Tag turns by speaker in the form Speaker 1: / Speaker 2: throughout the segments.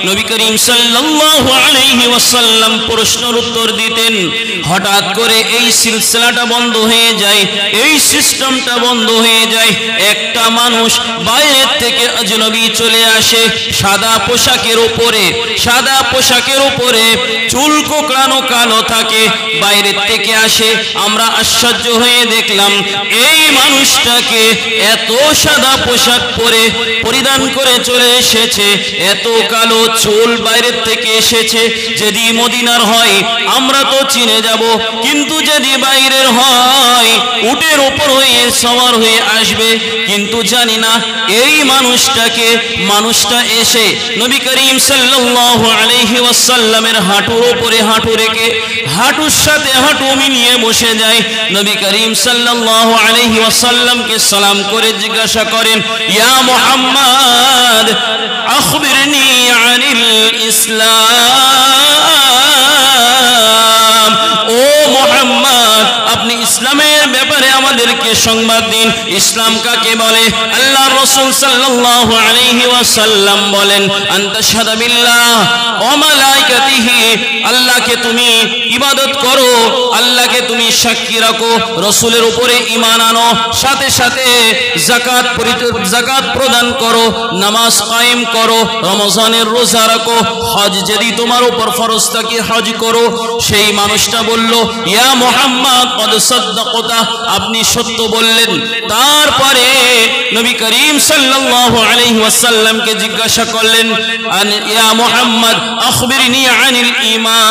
Speaker 1: নবী করিম সাল্লাল্লাহু আলাইহি ওয়াসাল্লাম প্রশ্নের উত্তর দিতেন, হঠাৎ করে এই সিলসিলাটা বন্ধ হয়ে যায়, এই সিস্টেমটা বন্ধ হয়ে যায়। একটা মানুষ বাইরের থেকে আজনবী চলে আসে, সাদা পোশাকের উপরে চুল কোঁকড়ানো কালো থাকে, বাইরের থেকে আসে। আমরা আশ্চর্য হয়ে দেখলাম এই মানুষটাকে এত সাদা পোশাক পরিধান করে চলে এসেছে, এত কালো চুল বাইরের থেকে এসেছে। যদি মদিনার হয় আমরা তো চিনে যাব, কিন্তু যদি বাইরের হয় উটের উপর হয়ে সওয়ার হয়ে আসবে। কিন্তু জানি না এই মানুষটা এসে নবী করিম সাল্লাল্লাহু আলাইহি ওয়াসাল্লামের হাঁটুর উপরে হাঁটু রেখে হাঁটুর সাথে হাঁটু মিলিয়ে বসে যায়। নবী করিম সাল্লাল্লাহু আলাইহি ওয়াসাল্লামকে সালাম করে জিজ্ঞাসা করেন, ইয়া মুহাম্মদ আখবিরনি আনিল ইসলাম। ও মুহাম্মদ, আপনি ইসলামের ব্যাপারে আমাদেরকে সংবাদ দিন। ইসলাম কাকে বলে? আল্লাহর রাসূল সাল্লাল্লাহু আলাইহি ওয়াসাল্লাম বলেন, আনতাশহাদু বিল্লাহ ওয়া মালাইকাতিহি, আল্লাহকে তুমি ইবাদত করো, আল্লাহকে তুমি সাক্ষী রাখো, রাসূলের উপরে ঈমান আনো, সাথে সাথে যাকাত প্রদান করো, নামাজ কায়েম করো, রমজানের রোজা রাখো, হজ যদি তোমার উপর ফরজ থাকে হজ করো। সেই মানুষটা বলল, ইয়া মুহাম্মদ ক্বাদ সাদ্দাকতা, আপনি সত্য বললেন। তারপরে নবী করিম সাল্লাল্লাহু আলাইহি ওয়াসাল্লামকে জিজ্ঞাসা করলেন, ইয়া মুহাম্মদ আখবিরনি আনিল ঈমান।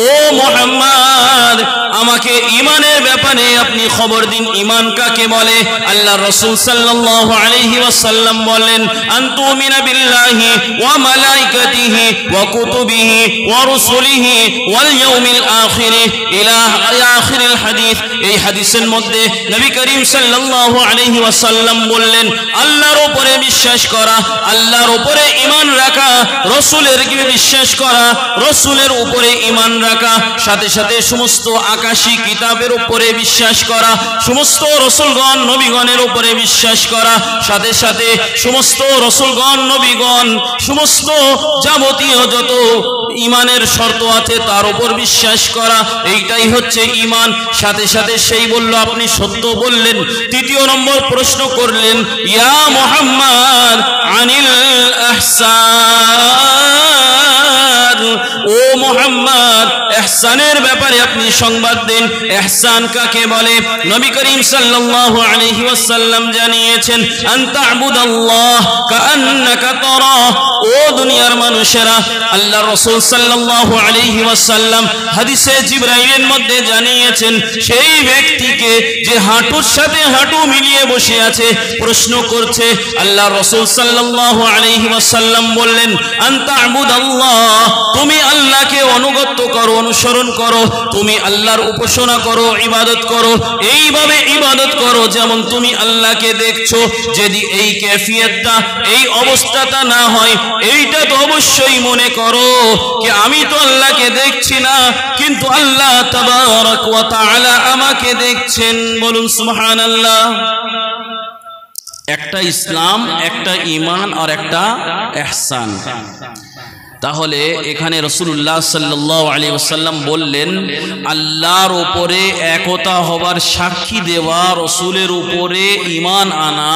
Speaker 1: ও মুহাম্মদ, আমাকে ঈমানের ব্যাপারে আপনি খবর দিন, ঈমান কাকে বলে? আল্লাহর রাসূল সাল্লাল্লাহু আলাইহি ওয়াসাল্লাম বলেন, আনতুমিনা বিল্লাহি ওয়া মালাইকাতিহি ওয়া কুতুবিহি ওয়া রুসুলিহি ওয়াল ইয়াউমিল আখির ইলা আখিরিল হাদিস। এই হাদিসের মধ্যে নবী করিম সাল্লাল্লাহু আলাইহি ওয়াসাল্লাম বললেন, আল্লাহর উপরে বিশ্বাস করা, আল্লাহর উপরে ঈমান রাখা, রাসূলের বিশ্বাস করা, রাসূলের উপরে ঈমান রাখা, সাথে সাথে সমস্ত আকাশী কিতাবের উপরে বিশ্বাস করা, সমস্ত রাসূলগণ নবীগণের উপরে বিশ্বাস করা, সাথে সাথে সমস্ত রাসূলগণ নবীগণ সমস্ত যাবতীয় যত ঈমানের শর্ত আছে তার উপর বিশ্বাস করা, এইটাই হচ্ছে ঈমান। সাথে সাথে সেই বলল, আপনি সত্য বললেন। তৃতীয় নম্বর প্রশ্ন করলেন, ইয়া মুহাম্মদ আনিল ইহসান। ও মুহাম্মদ, ইহসানের ব্যাপারে আপনি সংবাদ দিন, ইহসান কাকে বলে? নবী করিম সাল্লাল্লাহু আলাইহি ওয়াসাল্লাম জানিয়েছেন, আন তা'বুদাল্লাহ কাআন্নাকা তারা। ও দুনিয়ার মানুষেরা, আল্লাহর রাসূল সাল্লাল্লাহু আলাইহি ওয়াসাল্লাম হাদিসে জিবরাইলের মধ্যে জানিয়েছেন, সেই ব্যক্তিকে যে হাঁটুর সাথে হাঁটু মিলিয়ে বসে আছে, প্রশ্ন করছে, আল্লাহর রাসূল সাল্লাল্লাহু আলাইহি ওয়াসাল্লাম বললেন, আন তা'বুদাল্লাহ, তুমি আল্লাহকে অনুগত করো, অনুসরণ করো, তুমি আল্লাহর উপাসনা করো, ইবাদত করো, এইভাবে ইবাদত করো যেমন তুমি আল্লাহকে দেখছো। যদি এই कैफियतটা, এই অবস্থাটা না হয়, এইটা তো অবশ্যই মনে করো যে আমি তো আল্লাহকে দেখছি না, কিন্তু আল্লাহ তাবারক ওয়া তাআলা আমাকে দেখছেন। বলুন সুবহানাল্লাহ। একটা ইসলাম, একটা ঈমান আর একটা ইহসান। তাহলে এখানে রাসূলুল্লাহ সাল্লাল্লাহু আলাইহি ওয়াসাল্লাম বললেন, আল্লাহর উপরে একতা হবার সাক্ষী দেওয়া, রাসূলের উপরে ঈমান আনা,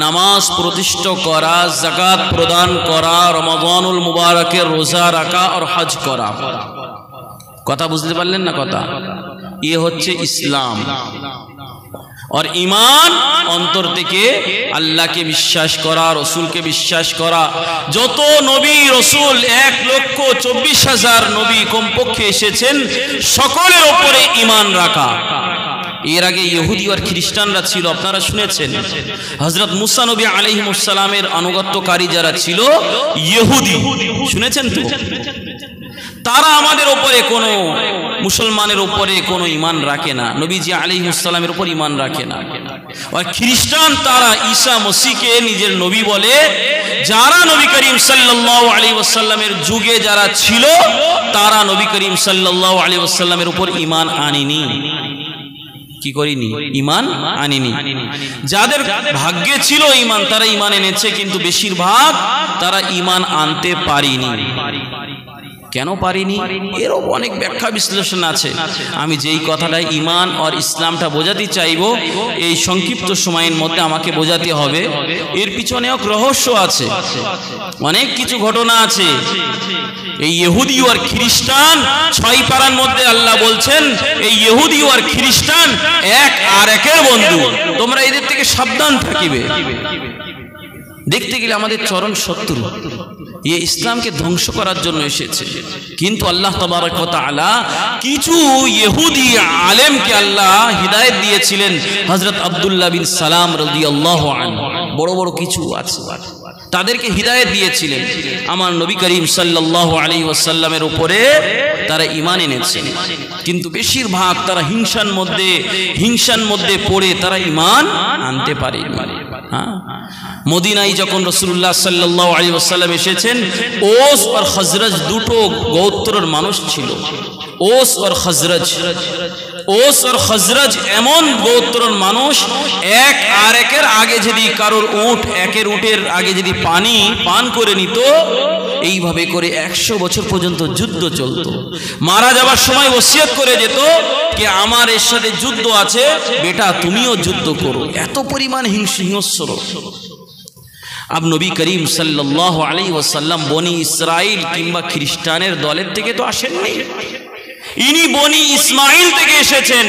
Speaker 1: নামাজ প্রতিষ্ঠা করা, যাকাত প্রদান করা, রমাদানুল মুবারকের রোজা রাখা আর হজ করা। কথা বুঝতে পারলেন না? কথা ये হচ্ছে ইসলাম। और ईमान अंतर থেকে আল্লাহকে বিশ্বাস করা, রাসূলকে বিশ্বাস করা। যত নবী রাসূল 1,24,000 নবী কমপক্ষে এসেছেন, সকলের উপরে ঈমান রাখা। এর আগে ইহুদি আর খ্রিস্টানরা ছিল, আপনারা শুনেছেন। হযরত মুসা নবী আলাইহিস সালামের অনুগত্যকারী যারা ছিল ইহুদি, শুনেছেন তো? তারা আমাদের উপরে কোনো মুসলমানের উপরে কোনো ঈমান রাখে না, নবীজি আলাইহিস সালামের উপর ঈমান রাখে না। আর খ্রিস্টান তারা ঈসা মসিহকে নিজের নবী বলে। যারা নবী করিম সাল্লাল্লাহু আলাইহি ওয়াসাল্লামের যুগে যারা ছিল, তারা নবী করিম সাল্লাল্লাহু আলাইহি ওয়াসাল্লামের উপর ঈমান আনেনি। কি করিনি, ঈমান আনিনি। যাদের ভাগ্যে ছিল ঈমান তারা ঈমান এনেছে, কিন্তু বেশিরভাগ তারা ঈমান আনতে পারেনি। কেন পারিনি এরও অনেক ব্যাখ্যা বিশ্লেষণ আছে। আমি যেই কথাটা ঈমান আর ইসলামটা বোঝাতে চাইবো এই সংক্ষিপ্ত সময়ের মধ্যে আমাকে বোঝাতে হবে, এর পিছনে এক রহস্য আছে, অনেক কিছু ঘটনা আছে। এই ইহুদি আর খ্রিস্টান 6 পারার মধ্যে আল্লাহ বলছেন এই ইহুদি আর খ্রিস্টান এক আর একের বন্ধু, তোমরা এদের থেকে সাবধান থাকিবে। দেখতে গেলে আমাদের চরম শত্রু, ये ইসলামকে ধ্বংস করার জন্য এসেছে। কিন্তু আল্লাহ তাবারক ওয়া তাআলা কিছু ইহুদি আলেমকে আল্লাহ হিদায়াত দিয়েছিলেন। হযরত আব্দুল্লাহ বিন সালাম রাদিয়াল্লাহু আনহু বড় বড় কিছু আছে, তাদেরকে হিদায়াত দিয়েছিলেন। আমার নবী করিম সাল্লাল্লাহু আলাইহি ওয়াসাল্লামের উপরে তারা ঈমান এনেছেন, কিন্তু বেশিরভাগ তারা হিংসার মধ্যে পড়ে তারা ঈমান আনতে পারেনি। মদিনায় যখন রাসূলুল্লাহ সাল্লাল্লাহু আলাইহি ওয়াসাল্লাম এসেছেন, ওস আর খজরজ দুটো গোত্রের মানুষ ছিল। ওস আর খজরজ এমন গোত্রের মানুষ, এক আর একের আগে যদি কারোর উট একের উটের আগে যদি পানি পান করে নিত, এইভাবে করে 100 বছর পর্যন্ত যুদ্ধ চলত। মারা যাবার সময় ওসিয়ত করে যেত যে আমার এর সাথে যুদ্ধ আছে, বেটা তুমিও যুদ্ধ করো। এত পরিমাণ হিংস্র। अब नबी करीम सल्लल्लाहु अलैहि वसल्लम बनी इस्राइल किंबा ख्रिस्टानेर दलेर थेके तो आसेनনি, इनी बनी इस्माइल थेके एसेছেন।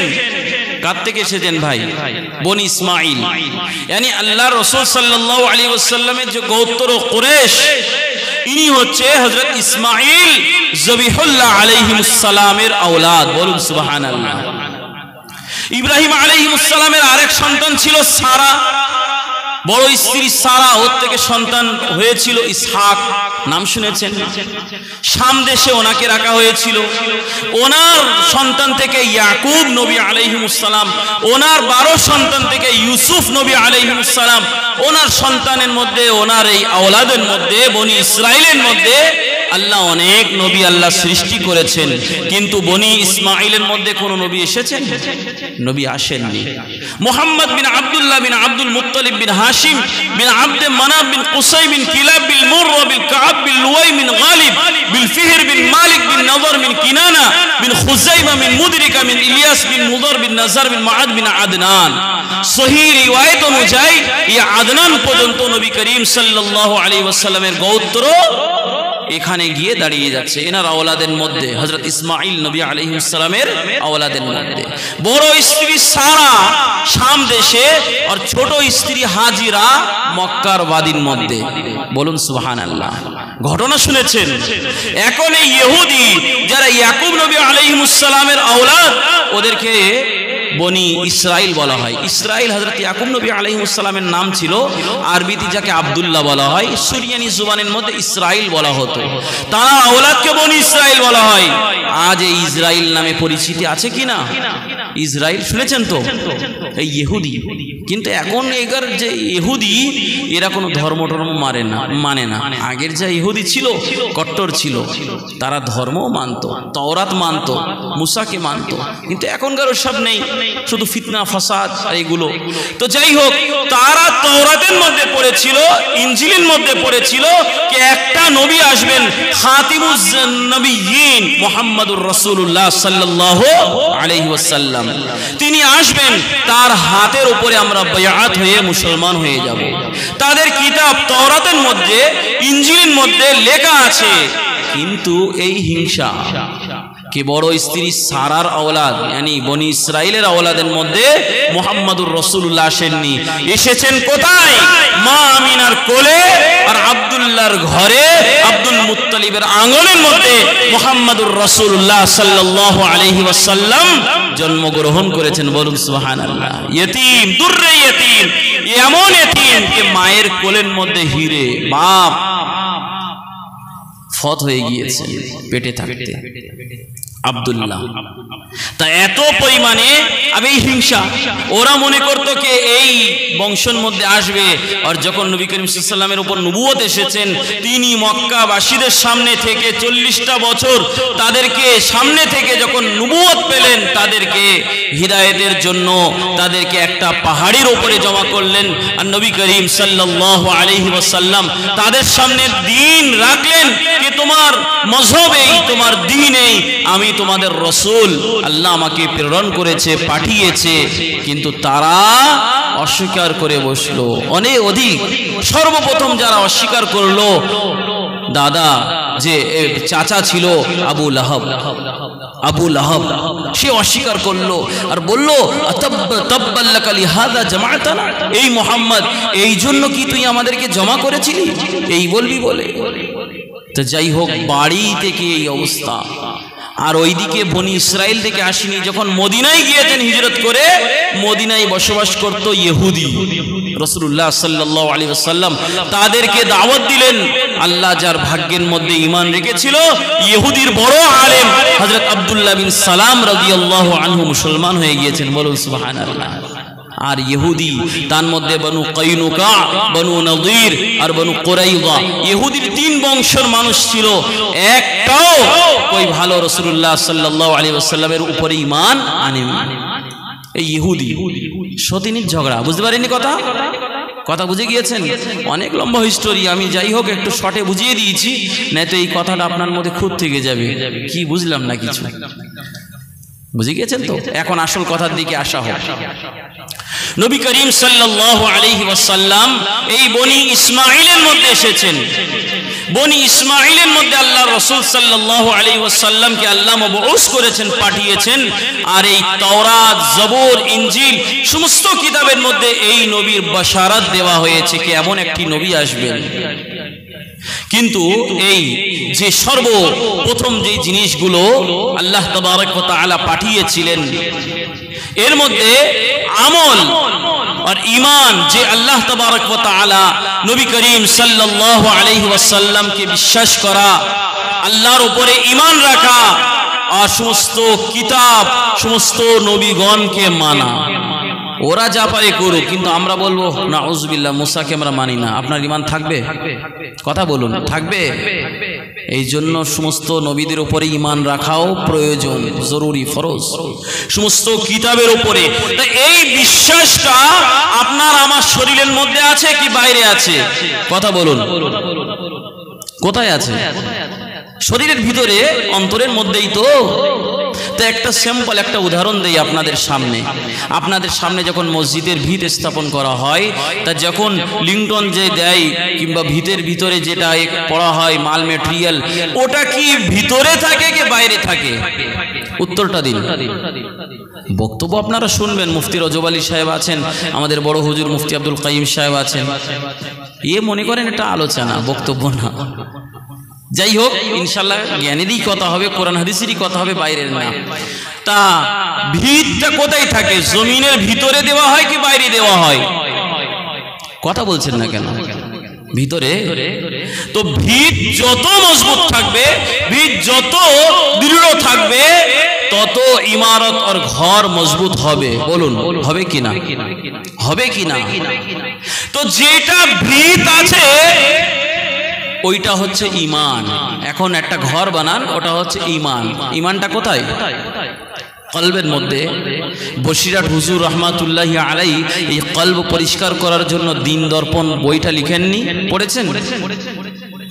Speaker 1: কার থেকে এসেছেন ভাই? বনি ইসমাইল, यानी আল্লাহ রাসূল সাল্লাল্লাহু আলাইহি ওয়াসাল্লামের যে গোত্র কুরাইশ, ইনি হচ্ছে হযরত ইসমাইল জবিহুল্লাহ আলাইহিস সালামের আওলাদ। বলুন সুবহানাল্লাহ। ইব্রাহিম আলাইহিস সালামের আরেক সন্তান ছিল সারা, বড় স্ত্রী সারা, ওর থেকে সন্তান হয়েছিল ইসহাক, নাম শুনেছেন? শাম দেশে ওনাকে রাখা হয়েছিল। ওনার সন্তান থেকে ইয়াকুব নবী আলাইহিস সালাম, ওনার 12 সন্তান থেকে ইউসুফ নবী আলাইহিস সালাম, ওনার সন্তানের মধ্যে, ওনার এই আওলাদের মধ্যে, বনি ইসরাইলের মধ্যে আল্লাহ অনেক নবী আল্লাহ সৃষ্টি করেছেন। কিন্তু বনি ইসমাইলের মধ্যে কোন নবী এসেছেন? নবী আসেননি। মুহাম্মদ বিন আব্দুল্লাহ বিন আব্দুল মুত্তালিব বিন হাশিম বিন আব্দে মানাফ বিন কুসাই বিন কিলাব বিন মুররা বিন কাব বিন লুয়াই বিন গালিব বিন ফিহর বিন মালিক বিন নজর বিন কিনানা বিন খুজাইমা বিন মুদরিকা বিন ইলিয়াস বিন মুদর বিন নাজার বিন মাআদ বিন আদনান। সহিহ রিওয়ায়াত অনুযায়ী এই আদনান পর্যন্ত নবী করিম সাল্লাল্লাহু আলাইহি ওয়াসাল্লামের গোত্র এখানে গিয়ে দাঁড়িয়ে যাচ্ছে। এনার আওলাদের মধ্যে হযরত ইসমাইল নবী আলাইহিস সালামের আওলাদের মধ্যে বড় স্ত্রী সারা শাম দেশে, আর ছোট স্ত্রী হাজিরা মক্কার ওয়াদির মধ্যে। বলুন সুবহানাল্লাহ। ঘটনা শুনেছেন? এখন এই ইহুদি যারা ইয়াকুব নবী আলাইহিস সালামের আওলাদ, ওদেরকে বনি ইসরাইল বলা হয়। ইসরাইল হযরত ইয়াকুব নবী আলাইহিস সালামের নাম ছিল, আরবিতে যাকে আব্দুল্লাহ বলা হয়, সুরিয়ানি জুবানের মধ্যে ইসরাইল বলা হতো। তারা আওলাদকে বনি ইসরাইল বলা হয়। আজ এই ইসরাইল নামে পরিচিতি আছে কিনা? ইসরাইল শুনেছেন তো? এই ইহুদি। কিন্তু এখন এগার যে ইহুদি, এরা কোনো ধর্ম মানে না। আগের যে ইহুদি ছিল কট্টর ছিল, তারা ধর্ম মানত, তাওরাত মানত, মুসাকে মানত। কিন্তু এখনকার সব নেই, শুধু ফিতনা ফাসাদ আর এগুলো। তো যাই হোক, তারা তাওরাতের মধ্যে পড়েছিল, ইনজিলের মধ্যে পড়েছিল যে একটা নবী আসবেন, খাতিমুজ নবিয়্যিন মুহাম্মদুর রাসূলুল্লাহ সাল্লাল্লাহু আলাইহি ওয়াসাল্লাম। তিনি আসবেন, তার হাতের উপরে আমরা বায়াত হয়ে মুসলমান হয়ে যাব। তাদের কিতাব তাওরাতের মধ্যে, ইনজিলের মধ্যে লেখা আছে। কিন্তু এই হিংসা कि बड़ो स्त्री सारार औलाद यानी बनी इस्राइलेर औलादेर मध्य मुहम्मदुर रसूलुल्लाह आसेनনি, এসেছেন কোথায়? মা আমিনার কোলে আর আব্দুল্লাহর ঘরে, আব্দুল মুত্তালিবের আঙ্গলের মধ্যে মুহাম্মদুর রাসূলুল্লাহ সাল্লাল্লাহু আলাইহি ওয়াসাল্লাম জন্মগ্রহণ করেছেন। বলুন সুবহানাল্লাহ। ইতিম, দুররে ইতিম, এমন ইতিম যে মায়ের কোলের মধ্যে হিরে, বাপ ফত হয়ে গিয়েছে পেটে থাকতে। আব্দুল্লাহ। তা এত পরিমাণে আমি হিংসা, ওরা মনে করতো কে এই বংশের মধ্যে আসবে। আর যখন নবী করিম সাল্লাল্লাহু আলাইহি ওয়াসাল্লামের উপর নবুয়ত এসেছেন, তিনি মক্কাবাসীদের সামনে থেকে 40টা বছর তাদেরকে সামনে থেকে যখন নবুয়ত পেলেন, তাদেরকে হিদায়াতের জন্য তাদেরকে একটা পাহাড়ের উপরে জমা করলেন। আর নবী করিম সাল্লাল্লাহু আলাইহি ওয়াসাল্লাম তাদের সামনে দ্বীন রাখলেন যে তোমার মযহব এই, তোমার দ্বীন এই, আমি তোমাদের রাসূল, আল্লাহ আমাকে প্রেরণ করেছে, পাঠিয়েছে। কিন্তু তারা অস্বীকার করে বসলো। অনেক অধিক সর্বপ্রথম যারা অস্বীকার করলো, দাদা যে চাচা ছিল আবু লাহাব, আবু লাহাব সে অস্বীকার করলো আর বলল তাব্বাল্লাকা লিহাযা জামাআতানা, এই মুহাম্মদ এই জন্য কি তুই আমাদেরকে জমা করেছিলি, এই বলবি বলে। তো যাই হোক, বাড়ি থেকে এই অবস্থা। আর ওইদিকে বনি ইসরাইল থেকে আসেনি, যখন মদিনায় গিয়েছেন হিজরত করে, মদিনায় বসবাস করত ইহুদি। রাসূলুল্লাহ সাল্লাল্লাহু আলাইহি ওয়াসাল্লাম তাদেরকে দাওয়াত দিলেন। আল্লাহ যার ভাগ্যের মধ্যে ঈমান রেখেছিল, ইহুদির বড় আলেম হযরত আব্দুল্লাহ বিন সালাম রাদিয়াল্লাহু আনহু মুসলমান হয়ে গিয়েছেন। বলুন সুবহানাল্লাহ। আর ইহুদি তার মধ্যে বনু কাইনুকা, বনু নযীর আর বনু কুরাইযা, ইহুদির 3 বংশের মানুষ ছিল। একটাও কই ভালো রাসূলুল্লাহ সাল্লাল্লাহু আলাইহি ওয়াসাল্লামের উপরে ঈমান আনেনি। এই ইহুদি সতীনীর ঝগড়া, বুঝতে পারেননি কথা? কথা বুঝে গিয়েছেন? অনেক লম্বা হিস্টোরি, আমি যাই হোক একটু শর্টে বুঝিয়ে দিয়েছি, নয়তো এই কথাটা আপনার মধ্যে খুব থেকে যাবে। কি বুঝলাম না কিছু, বুঝে গিয়েছেন তো? এখন আসল কথার দিকে আসা হোক। নবী করিম সাল্লাল্লাহু আলাইহি ওয়াসাল্লাম এই বনি ইসমাঈলের মধ্যে এসেছেন। বনি ইসমাঈলের মধ্যে আল্লাহ রাসূল সাল্লাল্লাহু আলাইহি ওয়াসাল্লামকে আল্লাহ মবউস করেছেন, পাঠিয়েছেন। আর এই তাওরাত, জবুর, ইনজিল সমস্ত কিতাবের মধ্যে এই নবীর বাশারাত দেওয়া হয়েছে যে এমন একটি নবী আসবেন। কিন্তু এই যে সর্বপ্রথম যে জিনিসগুলো আল্লাহ তাবারক ওয়া তাআলা পাঠিয়েছিলেন, এর মধ্যে আমল আর ঈমান, যে আল্লাহ তাবারক ওয়া তাআলা নবী করিম সাল্লাল্লাহু আলাইহি ওয়াসাল্লামকে বিশ্বাস করা, আল্লাহর উপরে ঈমান রাখা, আর সমস্ত কিতাব, সমস্ত নবীগণকে মানা। ওরা যা পারে করুক, কিন্তু আমরা বলবো নাউযুবিল্লাহ, মুসাকে আমরা মানি না। আপনার ঈমান থাকবে? কথা বলুন, থাকবে? এই জন্য সমস্ত নবীদের উপরে ঈমান রাখাও প্রয়োজন, জরুরি, ফরজ, সমস্ত কিতাবের উপরে। তাই এই বিশ্বাসটা আপনার আমার শরীরের মধ্যে আছে কি বাইরে আছে? কথা বলুন, কোথায় আছে? শরীরের ভিতরে, অন্তরের মধ্যেই তো। তো একটা সিম্পল একটা উদাহরণ দেই আপনাদের সামনে। আপনাদের সামনে যখন মসজিদের ভিত স্থাপন করা হয়, তা যখন লিংটন যে দেয় কিংবা ভিতের ভিতরে যেটা পড়া হয় মাল মেটেরিয়াল, ওটা কি ভিতরে থাকে কি বাইরে থাকে? উত্তরটা দিন। বক্তব্য আপনারা শুনবেন, মুফতি রজব আলী সাহেব আছেন, আমাদের বড় হুজুর মুফতি আব্দুল কাইম সাহেব আছেন। মনে করেন এটা আলোচনা, বক্তব্য না। যাই হোক, ইনশাল্লাহ জ্ঞানেরই কথা হবে, কোরআন হাদিসেরই কথা হবে, বাইরের না। তা ভিতটা কোথায় থাকে? জমিনের ভিতরে দেওয়া হয় কি বাইরে দেওয়া হয়? কথা বলছেন না কেন? ভিতরে। তো ভিত যত মজবুত থাকবে, ভিত যত দৃঢ় থাকবে, তত ইমারত আর ঘর মজবুত হবে। বলুন, হবে কি না? হবে কি না? তো যেটা ভিত আছে ওইটা হচ্ছে ঈমান। এখন একটা ঘর বানান, ওটা হচ্ছে ঈমান। ঈমানটা কোথায়? কলবের মধ্যে। বসিরাট হুজুর রহমাতুল্লাহি আলাইহি এই কলব পরিষ্কার করার জন্য দিন দর্পণ বইটা লিখেননি? পড়েছেন?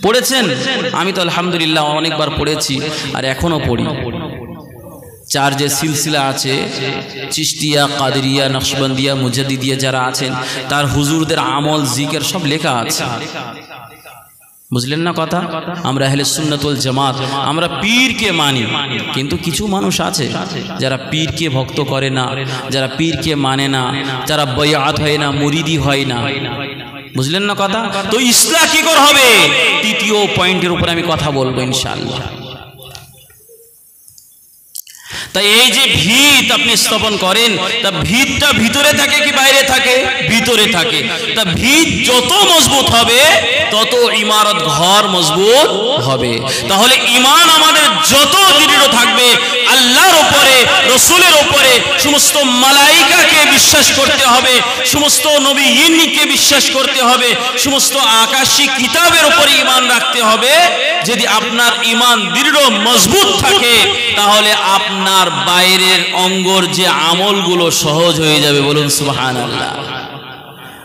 Speaker 1: পড়েছেন? আমি তো আলহামদুলিল্লাহ অনেকবার পড়েছি আর এখনো পড়ি। 4 যে সিলসিলা আছে, চিশতিয়া, কাদেরিয়া, নকশবন্দিয়া, মুজাদ্দিদিয়া যারা আছেন, তার হুজুরদের আমল, জিকির সব লেখা আছে। বুঝলেন না কথা? আমরা আহলে সুন্নাত ওয়াল জামাত, আমরা পীরকে মানি, কিন্তু কিছু মানুষ আছে যারা পীরকে ভক্ত করে না, যারা পীরকে মানে না, যারা বাইআত হয় না, মুরিদি হয় না। বুঝলেন না কথা? তো ইসলাম কি করে হবে? তৃতীয় পয়েন্টের উপরে আমি কথা বলবো ইনশাআল্লাহ। তাই এই যে ভিত আপনি স্থাপন করেন, তা ভিতটা ভিতরে থাকে কি বাইরে থাকে? ভিতরে থাকে। তা ভিত যত মজবুত হবে তত ইমারত ঘর মজবুত হবে। তাহলে ঈমান আমাদের যত দৃঢ় থাকবে, আল্লাহর উপরে, রসুলের উপরে, সমস্ত মালাইকাকে বিশ্বাস করতে হবে, সমস্ত নবীকে বিশ্বাস করতে হবে, সমস্ত আকাশী কিতাবের উপরে ঈমান রাখতে হবে। যদি আপনার ঈমান দৃঢ় মজবুত থাকে তাহলে আপনার বাইরের অঙ্গর যে আমলগুলো সহজ হয়ে যাবে। বলুন সুবহানাল্লাহ।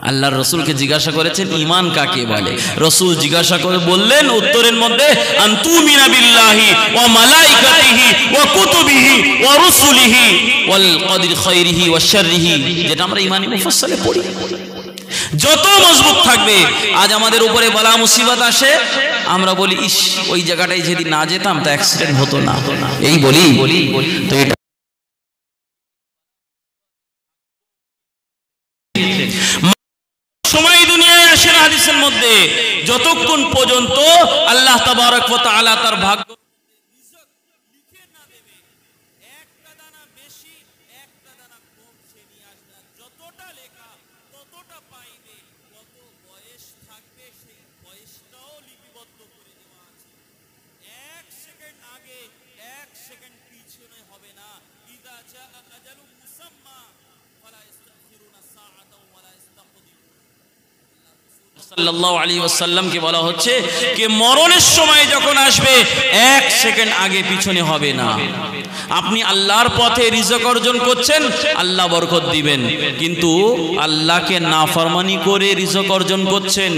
Speaker 1: আল্লাহর রসুলকে জিজ্ঞাসা করেছেন ঈমান কাকে বলে? রসুল জিজ্ঞাসা করে বললেন উত্তরের মধ্যে, আনতুমিনা বিল্লাহি ওয়া মালাইকাতিহি ওয়া কুতুবিহি ওয়া রুসুলিহি ওয়াল কদরি খায়রিহি ওয়া শাররিহি, যেটা আমরা ঈমানে মুফাসসালে পড়ি। যত মজবুত থাকবে, আজ আমাদের উপরে বালা মুসিবত আসে, আমরা বলি ইস ওই জায়গাটায় যদি না যেতাম তা অ্যাক্সিডেন্ট হতো না, এই বলি। তো এটা সময় দুনিয়ায় আসে না হাদিসের মধ্যে, যতক্ষণ পর্যন্ত আল্লাহ তাবারক ওয়া তাআলা তার ভাগ্য লিখে না দেবে, একটা দানা বেশি একটা দানা কম সে নিয়ে আসবে না। যতটা লেখা ততটা পাইবে, কত বয়স থাকবে সেই বয়সটাও লিপিবদ্ধ করে দেওয়া আছে। এক সেকেন্ড আগে এক সেকেন্ড পিছনে হবে না। ইযা জা আজালু মুসাম্মা ফালা ইস্তাখিরুনা সাআতাও ওয়ালা ইস্তাকদিমুন। সাল্লাল্লাহু আলাইহি ওয়াসাল্লামকে বলা হচ্ছে যে মরণের সময় যখন আসবে এক সেকেন্ড আগে পিছনে হবে না। আপনি আল্লাহর পথে রিজক অর্জন করছেন, আল্লাহ বরকত দিবেন, কিন্তু আল্লাহকে নাফরমানি করে রিজক অর্জন করছেন,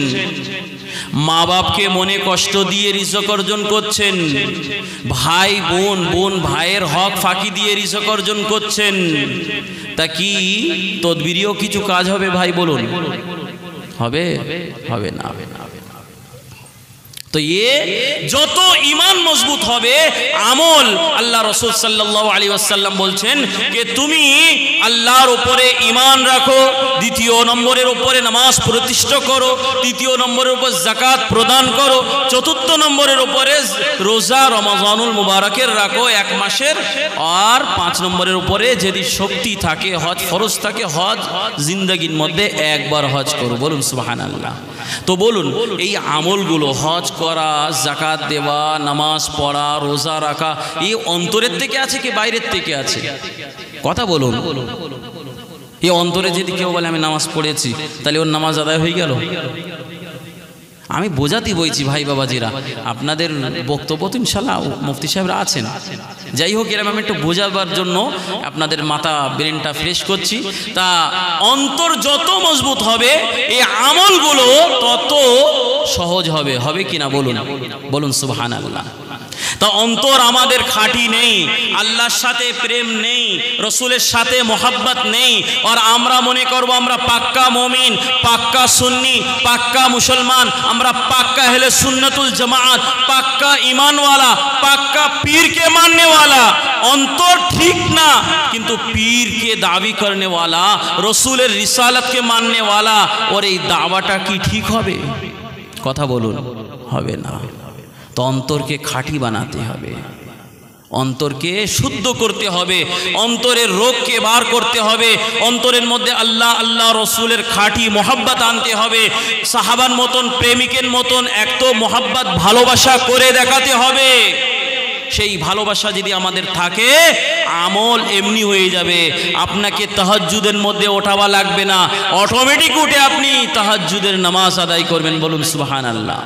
Speaker 1: মা বাপকে মনে কষ্ট দিয়ে রিজক অর্জন করছেন, ভাই বোন, বোন ভাইয়ের হক ফাঁকি দিয়ে রিজক অর্জন করছেন, তা কি তদবিরিও কিছু কাজ হবে ভাই? বলুন, হবে? হবে না। তো যত ঈমান মজবুত হবে আমল, আল্লাহ রাসূল সাল্লাল্লাহু আলাইহি ওয়াসাল্লাম বলছেন যে তুমি আল্লাহর উপরে ঈমান রাখো, দ্বিতীয় নম্বরের উপরে নামাজ প্রতিষ্ঠা করো, তৃতীয় নম্বরের উপর যাকাত প্রদান করো, চতুর্থ নম্বরের উপরে রোজা রমজানুল মুবারকের রাখো এক মাসের, আর 5 নম্বরের উপরে যদি শক্তি থাকে, হজ ফরজ থাকে, হজ জিন্দেগীর মধ্যে একবার হজ করো। বলুন সুবহানাল্লাহ। তো বলুন এই আমলগুলো, হজ করা, যাকাত দেওয়া, নামাজ পড়া, রোজা রাখা, এই অন্তরের থেকে আছে কি বাইরের থেকে আছে? কথা বলুন। এই অন্তরে যদি কেউ বলে আমি নামাজ পড়েছি, তাহলে ওর নামাজ আদায় হয়ে গেল? আমি বোঝাতে বইছি ভাই বাবাজিরা, আপনাদের বক্তব্য তো ইনশাআল্লাহ মুফতি সাহেবরা আছেন, যাই হোক এরকম আমি একটু বোঝাবার জন্য আপনাদের মাথা ব্রেনটা ফ্রেশ করছি। তা অন্তর যত মজবুত হবে এই আমলগুলো তত সহজ হবে। হবে কিনা বলুন? বলুন সুবহানাল্লাহ। তা অন্তর আমাদের খাঁটি নেই, আল্লাহর সাথে প্রেম নেই, রসুলের সাথে মোহাব্বত নেই, আর আমরা মনে করব আমরা পাক্কা মুমিন, পাক্কা সুন্নি, পাক্কা মুসলমান, আমরা পাক্কা আহলে সুন্নাতুল জামাত, পাক্কা ঈমানওয়ালা, পাক্কা পীরকে মাননেওয়ালা। অন্তর ঠিক না, কিন্তু পীরকে দাবি করনেওয়ালা, রসুলের রিসালাতকে মাননেওয়ালা, ওর এই দাওয়াটা কি ঠিক হবে? কথা বলুন, হবে না। তো অন্তরকে খাঁটি বানাতে হবে, অন্তরকে শুদ্ধ করতে হবে, অন্তরের রোগকে বার করতে হবে, অন্তরের মধ্যে আল্লাহ আল্লাহ রসুলের খাঁটি মোহাব্বত আনতে হবে, সাহাবার মতন, প্রেমিকের মতন এক তো মোহাব্বত ভালোবাসা করে দেখাতে হবে। সেই ভালোবাসা যদি আমাদের থাকে আমল এমনি হয়ে যাবে। আপনাকে তাহাজ্জুদের মধ্যে ওঠাবা লাগবে না, অটোমেটিক উঠে আপনি তাহাজ্জুদের নামাজ আদায় করবেন। বলুন সুবহানাল্লাহ।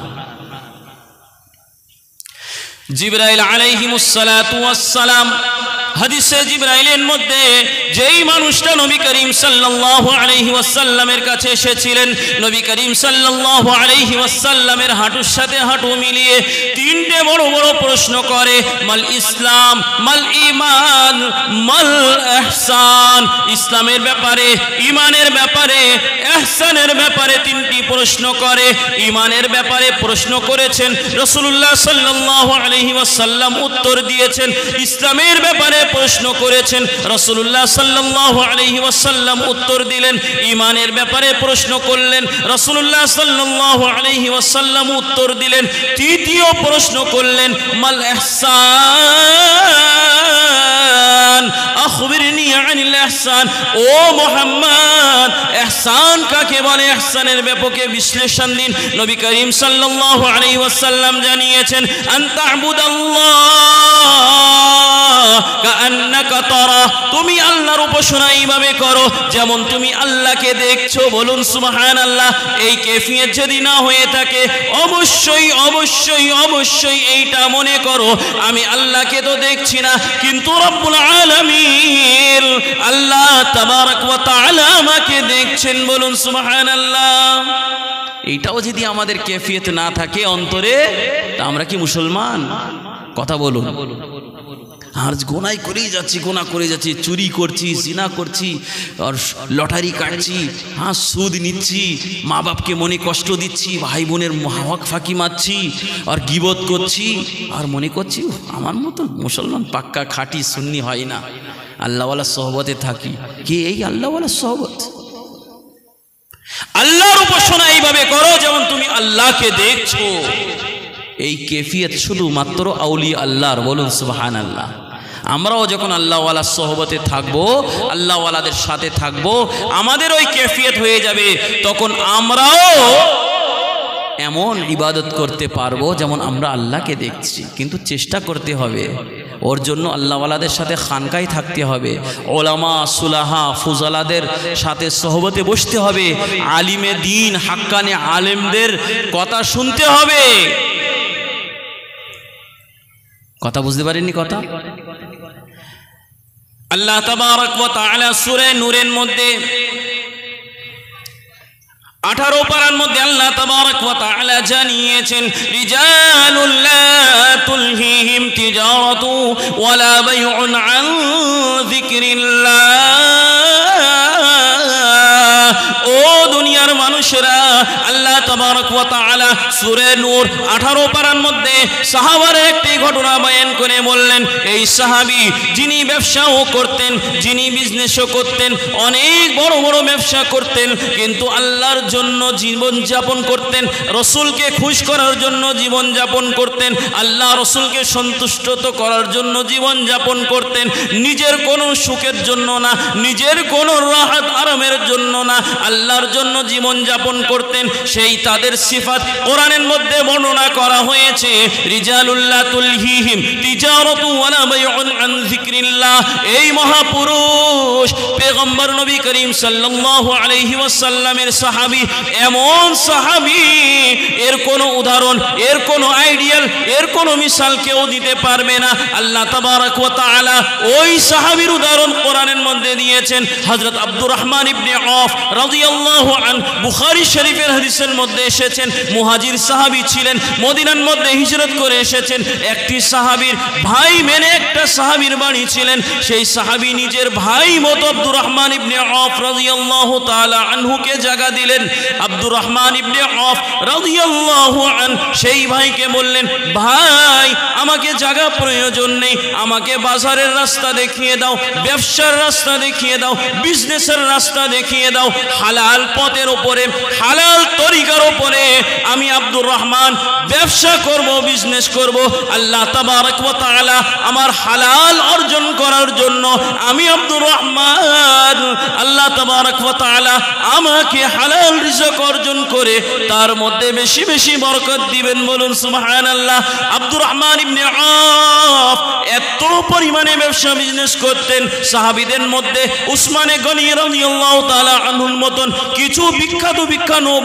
Speaker 1: জিবরাইল আলাইহিমুস সালাতু ওয়াস সালাম, হাদিসে জিবরাইলের মধ্যে যেই মানুষটা নবী করিম সাল্লাল্লাহু আলাইহি ওয়াসাল্লামের কাছে এসেছিলেন, নবী করিম সাল্লাল্লাহু আলাইহি ওয়াসাল্লামের হাঁটুর সাথে হাঁটু মিলিয়ে তিনটে বড় বড় প্রশ্ন করে, মাল ইসলাম, মাল ঈমান, মাল ইহসান। ইসলামের ব্যাপারে, ঈমানের ব্যাপারে, ইহসানের ব্যাপারে তিনটি প্রশ্ন করে। ঈমানের ব্যাপারে প্রশ্ন করেছেন, রাসূলুল্লাহ সাল্লাল্লাহু আলাইহি ওয়াসাল্লাম উত্তর দিয়েছেন। ইসলামের ব্যাপারে প্রশ্ন করেছেন, রাসূলুল্লাহ সাল্লাল্লাহু আলাইহি ওয়াসাল্লাম উত্তর দিলেন। ঈমানের ব্যাপারে প্রশ্ন করলেন, রাসূলুল্লাহ সাল্লাল্লাহু আলাইহি ওয়াসাল্লাম উত্তর দিলেন। তৃতীয় প্রশ্ন করলেন, মাল ইহসান, আখবিরনি আনিল ইহসান। ও মুহাম্মদ, ইহসান কাকে বলে, ইহসানের ব্যাপকে বিশ্লেষণ দিন। নবী করিম সাল্লাল্লাহু আলাইহি ওয়াসাল্লাম জানিয়েছেন, আন তা'বুদাল্লাহ কাআন্নাকা তারা, তুমি আল্লাহর উপাসনা এইভাবে করো যেমন তুমি আল্লাহকে দেখছো। বলুন সুবহানাল্লাহ। এই কাইফিয়ত যদি না হয়ে থাকে, অবশ্যই অবশ্যই অবশ্যই এইটা মনে করো, আমি আল্লাহকে তো দেখছি না, কিন্তু রব্বুল আলামিন আল্লাহ তাবারক ওয়া তাআলা আমাকে দেখছেন। বলুন সুবহানাল্লাহ। এইটাও যদি আমাদের কাইফিয়ত না থাকে অন্তরে, তা আমরা কি মুসলমান? কথা বলুন। আর গোনাই করেই যাচ্ছি, গোনা করে যাচ্ছি, চুরি করছি, জিনা করছি, আর লটারি কাটছি, হ্যাঁ সুদ নিচ্ছি, মা বাপকে মনে কষ্ট দিচ্ছি, ভাই বোনের হক ফাঁকি মারছি, আর গীবত করছি, আর মনে করছি আমার মতো মুসলমান পাক্কা খাঁটি সুন্নি হয় না, আল্লাহওয়ালা সহবতে থাকি। কি এই আল্লাহওয়ালা সহবত? আল্লাহর উপাসনা এইভাবে করো যেমন তুমি আল্লাহকে দেখছো। এই কাইফিয়ত শুধুমাত্র আউলিয়া আল্লাহর। বলুন সুবহানাল্লাহ। আমরাও যখন আল্লাহওয়ালা সহবতে থাকবো, আল্লাহওয়ালাদের সাথে থাকবো, আমাদের ওই কাইফিয়ত হয়ে যাবে, তখন আমরাও এমন ইবাদত করতে পারবো যেমন আমরা আল্লাহকে দেখছি। কিন্তু চেষ্টা করতে হবে, ওর জন্য আল্লাহওয়ালাদের সাথে খানকায় থাকতে হবে, ওলামা সুলাহা ফুজালাদের সাথে সহবতে বসতে হবে, আলিমে দ্বীন হাক্কানে আলেমদের কথা শুনতে হবে। কথা বুঝতে পারেননি? কথা আল্লাহ তাবারক ওয়া তাআলা সূরা নূরের মধ্যে 18 পারার মধ্যে আল্লাহ তাবারক ওয়া তাআলা জানিয়েছেন, রিজালুল লা তুলহিহিম তিজারাতু ওয়ালা বাইউন আন যিকরিল্লাহ। ও দুনিয়ার মানুষেরা, আল্লাহ তাবারক ওয়া তাআলা সূরা নূর 18 পারার মধ্যে সাহাবার একটি ঘটনা বয়ান করে বললেন, এই সাহাবী যিনি ব্যবসাও করতেন, যিনি বিজনেসও করতেন, অনেক বড় বড় ব্যবসা করতেন, কিন্তু আল্লাহর জন্য জীবন যাপন করতেন, রসুলকে খুশ করার জন্য জীবন যাপন করতেন, আল্লাহ রসুলকে সন্তুষ্ট করার জন্য জীবন যাপন করতেন, নিজের কোনো সুখের জন্য না, নিজের কোনো রাহাত আরামের জন্য না, আল্লাহর জন্য জীবন যাপন করতেন। সেই তাদের সিফাত কোরআনের মধ্যে বর্ণনা করা হয়েছে, রিজালুল্লাহ তুলহিহিম তিজারাতু ওয়ালা বাইউন আন যিকরিল্লাহ। এই মহাপুরুষ পয়গম্বর নবী করিম সাল্লাল্লাহু আলাইহি ওয়াসাল্লামের সাহাবী, এমন সাহাবী এর কোনো উদাহরণ, এর কোনো আইডিয়াল, এর কোনো মিসাল কেউ দিতে পারবে না। আল্লাহ তাবারক ওয়া তাআলা ওই সাহাবীর উদাহরণ কোরআনের মধ্যে দিয়েছেন। হযরত আব্দুর রহমান ইবনে আওফ রাদিয়াল্লাহু আন, বুখারী শরীফের হাদিসের মধ্যে এসেছেন, মুহাজির সাহাবী ছিলেন, মদিনার মধ্যে হিজরত করে এসেছেন। একটি সাহাবীর ভাই মেনে একটা সাহাবীর বাড়ি ছিলেন, সেই সাহাবী নিজের ভাই মতো আব্দুর রহমান ইবনে আওফ রাদিয়াল্লাহু তাআলা আনহুকে জায়গা দিলেন। আব্দুর রহমান ইবনে আওফ রাদিয়াল্লাহু আন সেই ভাইকে বললেন, ভাই আমাকে জায়গা প্রয়োজন নেই, আমাকে বাজারের রাস্তা দেখিয়ে দাও, ব্যবসার রাস্তা দেখিয়ে দাও, বিজনেসের রাস্তা দেখিয়ে দাও, হালাল পথের উপরে, হালাল তরিকার উপরে আমি আব্দুর রহমান ব্যবসা করব, বিজনেস করব। আল্লাহ তাবারক ওয়া তাআলা আমার হালাল অর্জন করার জন্য আমি আব্দুর রহমান, আল্লাহ তাবারক ওয়া তাআলা আমাকে হালাল রিজক অর্জন করে তার মধ্যে বেশি বেশি বরকত দিবেন। বলুন সুবহানাল্লাহ। আব্দুর রহমান ইবনে আওফ এত পরিমাণে ব্যবসা বিজনেস করতেন, সাহাবীদের মধ্যে উসমানে গনি রাদিয়াল্লাহু তাআলা আনহুর মতন কিছু বিখ্যাত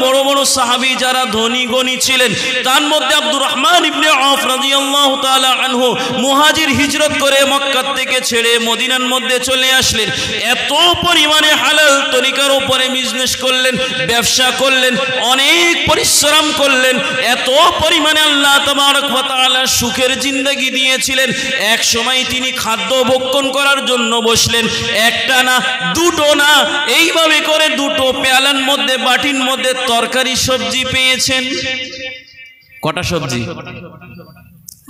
Speaker 1: বড় বড় সাহাবী যারা ধনী গনি ছিলেন, তার মধ্যে আব্দুর রহমান ইবনে আওফ রাদিয়াল্লাহু তাআলা আনহু মুহাজির হিজরত করে মক্কা থেকে ছেড়ে মদিনার মধ্যে চলে আসলেন। এত পরিমাণে হালাল তরিকার উপরে বিজনেস করলেন, ব্যবসা করলেন, অনেক পরিশ্রম করলেন, এত পরিমাণে আল্লাহ তাবারক ওয়া তাআলা সুখের জিন্দেগি দিয়েছিলেন। এক সময় তিনি খাদ্য ভক্ষণ করার জন্য বসলেন, একটা না দুটো না, এইভাবে করে দুটো পেয়ালার মধ্যে বাটির মধ্যে তরকারি সবজি পেয়েছেন। কটা সবজি?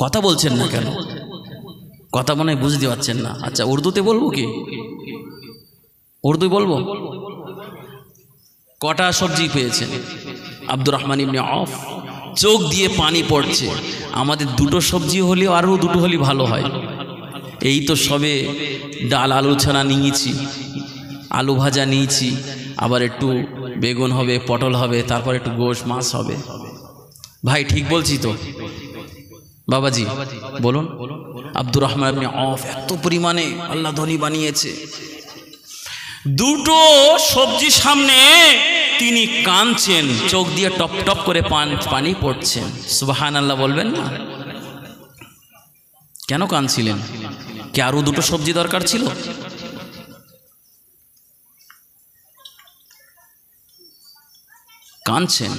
Speaker 1: কথা বলছেন না কেন? কথা মনে হয় বুঝতে পারছেন না। আচ্ছা উর্দুতে বলবো কি? উর্দু বলবো? কটা সবজি পেয়েছেন? আব্দুর রহমান ইবনে আওফ চোখ দিয়ে পানি পড়ছে, আমাদের দুটো সবজি হলেও আরও দুটো হলে ভালো হয়। এই তো সবে ডাল আলু ছানা নিয়েছি, আলু ভাজা নিয়েছি, আবার একটু বেগুন হবে, পটল হবে, তারপর একটু গোশ মাছ হবে। ভাই ঠিক বলছি তো বাবাজি? বলুন। আব্দুর রহমান ইবনে আওফ এত পরিমাণে আল্লাহ ধনী বানিয়েছে, দুটো সবজি সামনে তিনি কাঁদছেন, চোখ দিয়ে টপ টপ করে পানি পড়ছেন। সুবহানাল্লাহ বলবেন না? কেন কাঁদছিলেন? কি আরো দুটো সবজি দরকার ছিল? কাঁদছেন,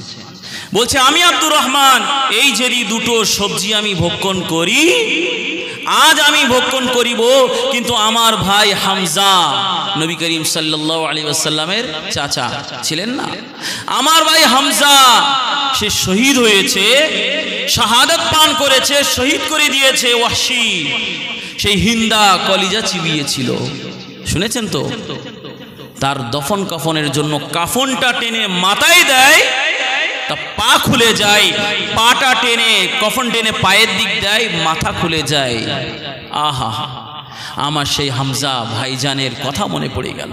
Speaker 1: বলছে আমি আব্দুর রহমান এই যে দুটো সবজি আমি ভক্ষণ করি, আজ আমি ভক্ষণ করিব, কিন্তু আমার ভাই হামজা, নবী করিম সাল্লাল্লাহু আলাইহি ওয়াসাল্লামের চাচা ছিলেন না, আমার ভাই হামজা সে শহীদ হয়েছে, শাহাদাত পান করেছে, শহীদ করে দিয়েছে ওয়াহশী। সেই হিন্দা কলিজা চিবিয়েছিল, শুনেছেন তো? তার দফন কাফনের জন্য কাফনটা টেনে মাথায় দেয়, তা পা খুলে যায়, পাটা টেনে কফন টেনে পায়ের দিক দেয়, মাথা খুলে যায়। আহা, আমার সেই হামজা ভাইজানের কথা মনে পড়ে গেল।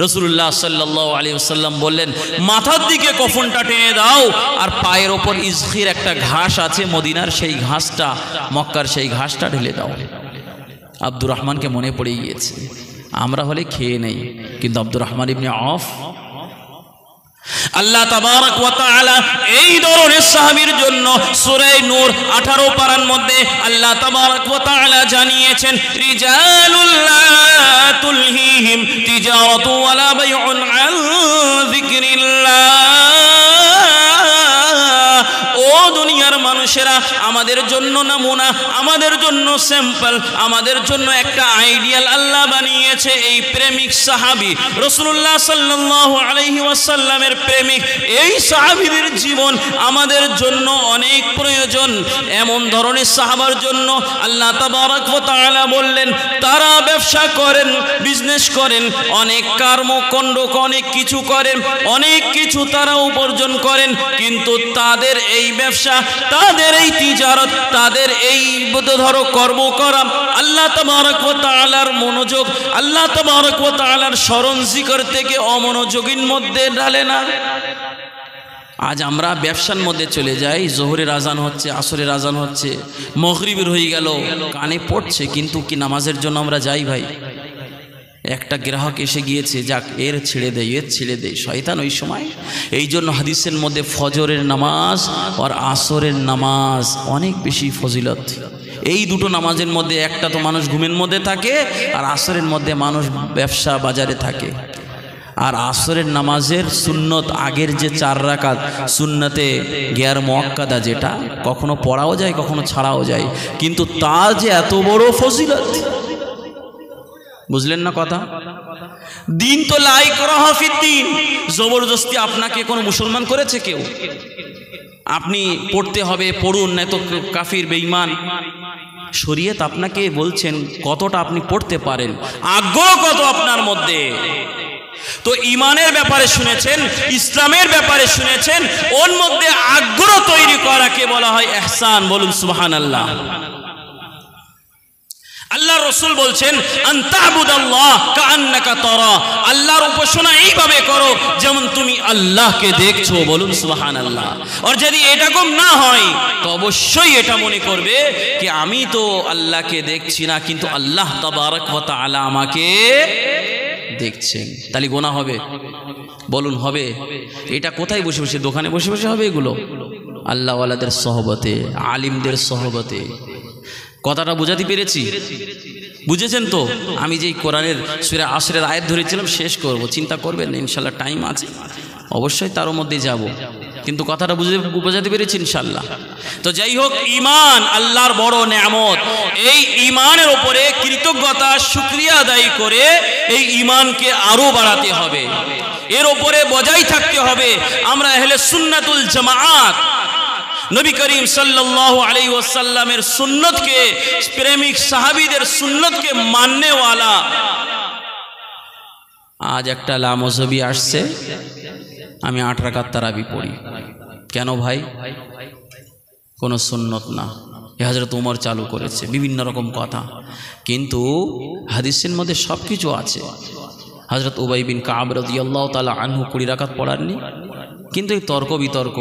Speaker 1: রাসূলুল্লাহ সাল্লাল্লাহু আলাইহি ওয়াসাল্লাম বললেন, মাথার দিকে কফনটা টেনে দাও, আর পায়ের ওপর ইজখির একটা ঘাস আছে মদিনার, সেই ঘাসটা, মক্কার সেই ঘাসটা ঢেলে দাও। আব্দুর রহমানকে মনে পড়ে গিয়েছে, আমরা হলে খেয়ে নেই, কিন্তু আব্দুর রহমান ইবনে আওফ। আল্লাহ তাবারক ওয়া তাআলা এই ধরনের সাহাবীর জন্য সূরা নূর 18 পারার মধ্যে আল্লাহ তাবারক ওয়া তাআলা জানিয়েছেন, রিজালুল লা তুলহিহিম তিজারাতু ওয়ালা বাইউন আন যিকরিল্লাহ। ও দুনিয়ার মানুষেরা, আমাদের জন্য নমুনা, আমাদের জন্য স্যাম্পল, আমাদের জন্য একটা আইডিয়াল আল্লাহ বানিয়েছে এই প্রেমিক সাহাবী রাসূলুল্লাহ সাল্লাল্লাহু আলাইহি ওয়াসাল্লামের প্রেমিক। এই সাহাবীদের জীবন আমাদের জন্য অনেক প্রয়োজন। এমন ধরনের সাহাবার জন্য আল্লাহ তাবারক ওয়া তাআলা বললেন, তারা ব্যবসা করেন, বিজনেস করেন, অনেক কর্মকাণ্ড, অনেক কিছু করেন, অনেক কিছু তারা উপার্জন করেন, কিন্তু তাদের এই ব্যবসা, তাদের এই তিজারত, তাদের এই ধরো কর্ম করা আল্লাহ তাবারক ওয়া তাআলার মনোযোগ, আল্লাহ তাবারক ওয়া তাআলার স্মরণ জিকির থেকে অমনোযোগীর মধ্যে ঢালে না। আজ আমরা ব্যবসার মধ্যে চলে যাই, জোহরের আজান হচ্ছে, আসরের আজান হচ্ছে, মাগরিবের হয়ে গেল, কানে পড়ছে, কিন্তু কি নামাজের জন্য আমরা যাই ভাই? একটা গ্রাহক এসে গিয়েছে, যাক এর ছেড়ে দেয়, এর ছেড়ে দেয়, শয়তান ওই সময়। এই জন্য হাদিসের মধ্যে ফজরের নামাজ আর আসরের নামাজ অনেক বেশি ফজিলত। এই দুটো নামাজের মধ্যে একটা তো মানুষ ঘুমের মধ্যে থাকে, আর আসরের মধ্যে মানুষ ব্যবসা বাজারে থাকে। আর আসরের নামাজের সুন্নত আগের যে 4 রাকাত সুন্নতে গিয়ার মুআক্কাদা, যেটা কখনো পড়াও যায় কখনো ছাড়াও যায়, কিন্তু তার যে এত বড় ফজিলত, বুঝলেন না কথা? দিন তো লা ইকরাহা ফিদ্দিন, জবরদস্তি আপনাকে কোনো মুসলমান করেছে কেউ? আপনি পড়তে হবে, পড়ুন, না তো কাফির বেঈমান। শরীয়ত আপনাকে বলছেন কতটা আপনি পড়তে পারেন, আগ্রহ কত আপনার মধ্যে। তো ইমানের ব্যাপারে শুনেছেন, ইসলামের ব্যাপারে শুনেছেন, ওর মধ্যে আগ্রহ তৈরি করাকে বলা হয় ইহসান। বলুন সুবহানাল্লাহ। আল্লাহ রাসূল বলছেন, আনতাবুদাল্লাহ কাআন্নাকা তারা, আল্লাহর উপাসনা এইভাবে করো যেমন তুমি আল্লাহকে দেখছো। বলুন সুবহানাল্লাহ। আর যদি এরকম না হয় তো অবশ্যই এটা মনে করবে কি আমি তো আল্লাহকে দেখছি না, কিন্তু আল্লাহ তাবারক ওয়া তাআলা আমাকে দেখছেন। তাহলে গোনা হবে? বলুন হবে? এটা কোথায় বসে বসে? দোকানে বসে বসে হবে এগুলো? আল্লাহওয়ালাদের সহবতে, আলিমদের সহবতে। কথাটা বুঝাতে পেরেছি? বুঝেছেন তো? আমি যেই কোরআনের সূরা আসরের আয়াত ধরেছিলাম শেষ করব, চিন্তা করবেন না, ইনশাল্লাহ টাইম আছে, অবশ্যই তার মধ্যে যাব, কিন্তু কথাটা বুঝাতে পেরেছি ইনশাল্লাহ। তো যাই হোক, ঈমান আল্লাহর বড় নেয়ামত। এই ঈমানের উপরে কৃতজ্ঞতা, শুকরিয়া আদায় করে এই ঈমানকে আরো বাড়াতে হবে, এর উপরে বজায় থাকতে হবে। আমরা আহলে সুন্নাতুল জামাআত, নবী করিম সাল্লাল্লাহু আলাইহি ওয়াসাল্লামের সুন্নতকে, প্রেমিক সাহাবীদের সুন্নতকে মাননেওয়ালা। আজ একটা লামজবি আসছে, আমি 8 রাকাত তারাবি পড়ি। কেন ভাই? কোনো সুন্নত না। হযরত ওমর চালু করেছে, বিভিন্ন রকম কথা, কিন্তু হাদিসের মধ্যে সব কিছু আছে। হযরত উবাই বিন কাব রাদিয়াল্লাহু তাআলা আনহু 20 রাকাত পড়াননি, কিন্তু এই তর্ক বিতর্ক,